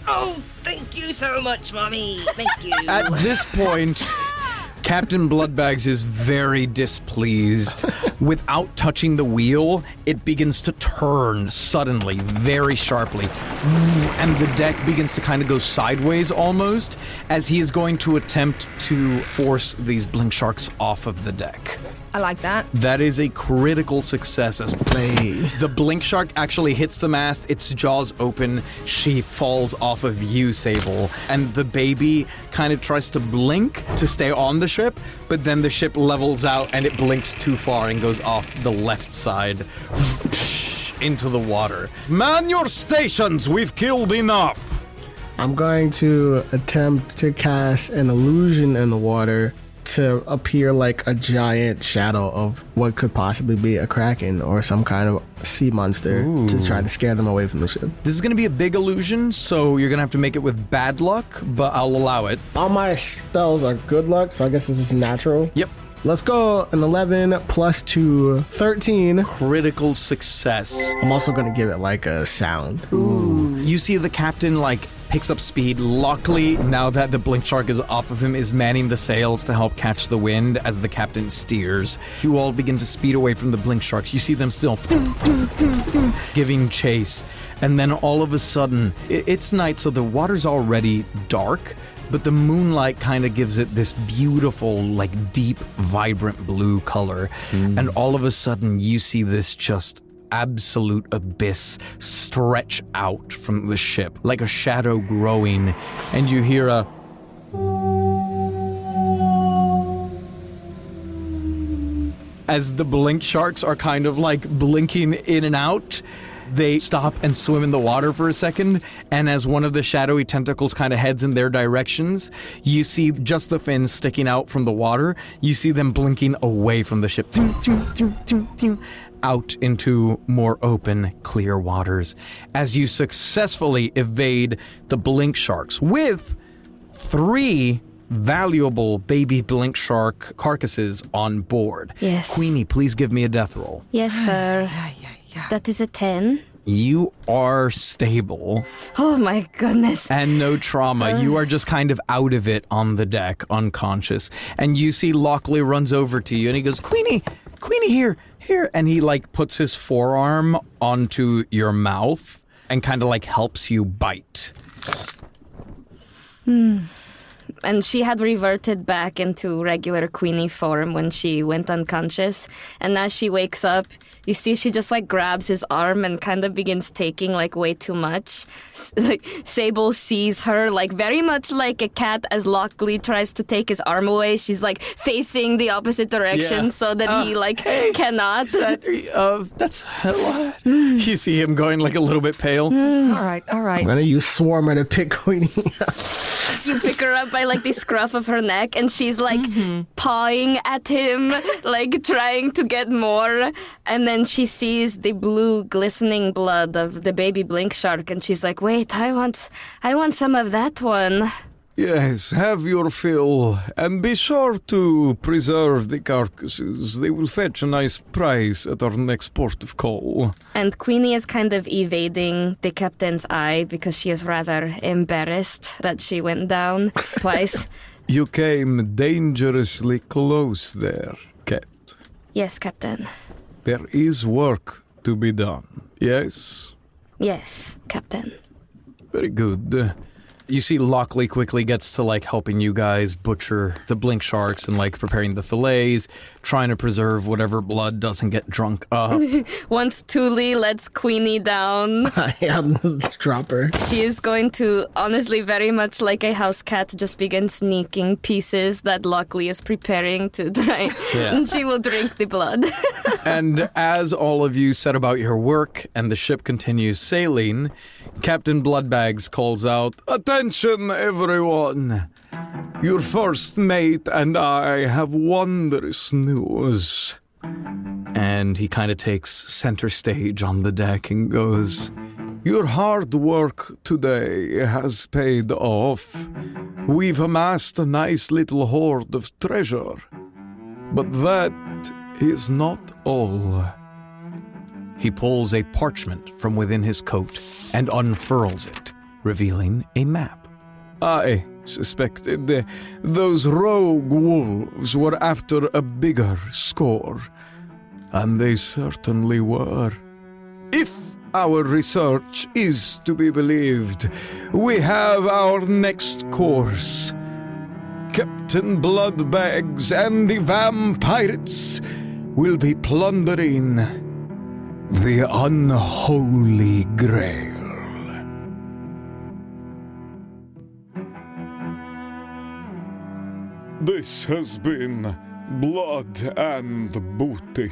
Speaker 10: Oh, thank you so much, Mommy. Thank you.
Speaker 2: At this point, Captain Bloodbags is very displeased. Without touching the wheel, it begins to turn suddenly, very sharply. And the deck begins to kind of go sideways almost, as he is going to attempt to force these blink sharks off of the deck.
Speaker 5: I like that.
Speaker 2: That is a critical success as play. The blink shark actually hits the mast, its jaws open, she falls off of you, Sable, and the baby kind of tries to blink to stay on the ship, but then the ship levels out and it blinks too far and goes off the left side into the water. Man your stations, we've killed enough!
Speaker 6: I'm going to attempt to cast an illusion in the water to appear like a giant shadow of what could possibly be a kraken or some kind of sea monster to try to scare them away from the ship.
Speaker 2: This is going to be a big illusion, so you're going to have to make it with bad luck, but I'll allow it.
Speaker 6: All my spells are good luck, so I guess this is natural.
Speaker 2: Yep.
Speaker 6: Let's go an 11 plus 2, 13.
Speaker 2: Critical success.
Speaker 6: I'm also going to give it like a sound.
Speaker 2: Ooh. You see the captain like picks up speed. Luckily, now that the blink shark is off of him, is manning the sails to help catch the wind as the captain steers. You all begin to speed away from the blink sharks. You see them still giving chase. And then all of a sudden, it's night, so the water's already dark, but the moonlight kind of gives it this beautiful, like deep, vibrant blue color. And all of a sudden, you see this just absolute abyss stretch out from the ship, like a shadow growing, and you hear a... As the blink sharks are kind of like blinking in and out, they stop and swim in the water for a second, and as one of the shadowy tentacles kind of heads in their directions, you see just the fins sticking out from the water. You see them blinking away from the ship. Out into more open, clear waters as you successfully evade the blink sharks with 3 valuable baby blink shark carcasses on board.
Speaker 4: Yes.
Speaker 2: Queenie, please give me a death roll.
Speaker 4: Yes, sir. That is a 10.
Speaker 2: You are stable.
Speaker 4: Oh my goodness.
Speaker 2: And no trauma. You are just kind of out of it on the deck, unconscious. And you see Lockley runs over to you and he goes, Queenie, here. And he like puts his forearm onto your mouth and kind of like helps you bite.
Speaker 4: And she had reverted back into regular Queenie form when she went unconscious. And as she wakes up, you see she just like grabs his arm and kind of begins taking like way too much. Like Sable sees her like very much like a cat as Lockley tries to take his arm away. She's like facing the opposite direction so that he like cannot.
Speaker 2: That's what? You see him going like a little bit pale.
Speaker 5: All right.
Speaker 6: I'm going to use Swarmer to pick Queenie up.
Speaker 4: You pick her up by like the scruff of her neck and she's like pawing at him, like trying to get more. And then she sees the blue glistening blood of the baby blink shark and she's like, wait, I want some of that one.
Speaker 7: Yes, have your fill, and be sure to preserve the carcasses. They will fetch a nice price at our next port of call.
Speaker 4: And Queenie is kind of evading the captain's eye because she is rather embarrassed that she went down twice.
Speaker 7: You came dangerously close there, Cat.
Speaker 4: Yes, Captain.
Speaker 7: There is work to be done, yes?
Speaker 4: Yes, Captain.
Speaker 7: Very good.
Speaker 2: You see Lockley quickly gets to like helping you guys butcher the blink sharks and like preparing the fillets, trying to preserve whatever blood doesn't get drunk up.
Speaker 4: Once Thule lets Queenie down,
Speaker 6: I am the dropper.
Speaker 4: she is going to, honestly, very much like a house cat, just begin sneaking pieces that Lockley is preparing to try.
Speaker 2: Yeah.
Speaker 4: And she will drink the blood.
Speaker 2: And as all of you set about your work and the ship continues sailing, Captain Bloodbags calls out, "Attention, everyone! Your first mate and I have wondrous news." And he kind of takes center stage on the deck and goes, "Your hard work today has paid off. We've amassed a nice little hoard of treasure. But that is not all." He pulls a parchment from within his coat and unfurls it, revealing a map. "I suspected those rogue wolves were after a bigger score, and they certainly were. If our research is to be believed, we have our next course. Captain Bloodbags and the Vampirates will be plundering the unholy grail."
Speaker 7: This has been Blood and Booty,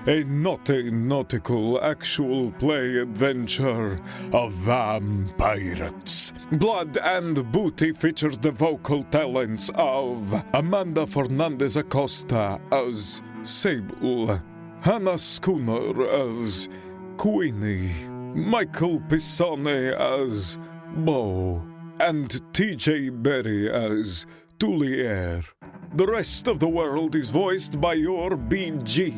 Speaker 7: a nautical actual play adventure of Vampirates. Blood and Booty features the vocal talents of Amanda Fernandez Acosta as Sable, Hannah Schooner as Queenie, Michael Pisone as Bo, and TJ Berry as Tulier. The rest of the world is voiced by your BG,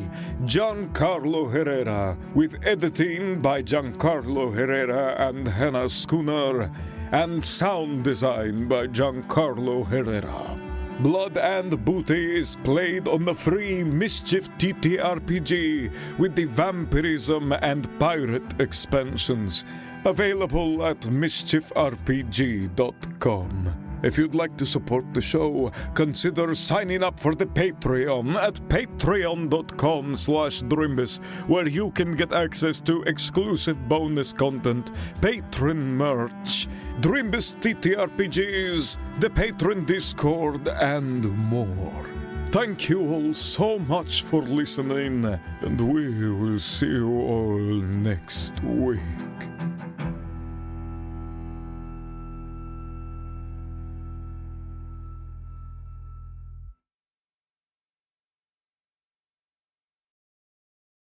Speaker 7: Giancarlo Herrera, with editing by Giancarlo Herrera and Hannah Schooner, and sound design by Giancarlo Herrera. Blood and Booty is played on the free Mischief TTRPG with the Vampirism and Pirate expansions, available at mischiefrpg.com. If you'd like to support the show, consider signing up for the Patreon at patreon.com/Drimbus, where you can get access to exclusive bonus content, patron merch, Drimbus TTRPGs, the patron Discord, and more. Thank you all so much for listening, and we will see you all next week.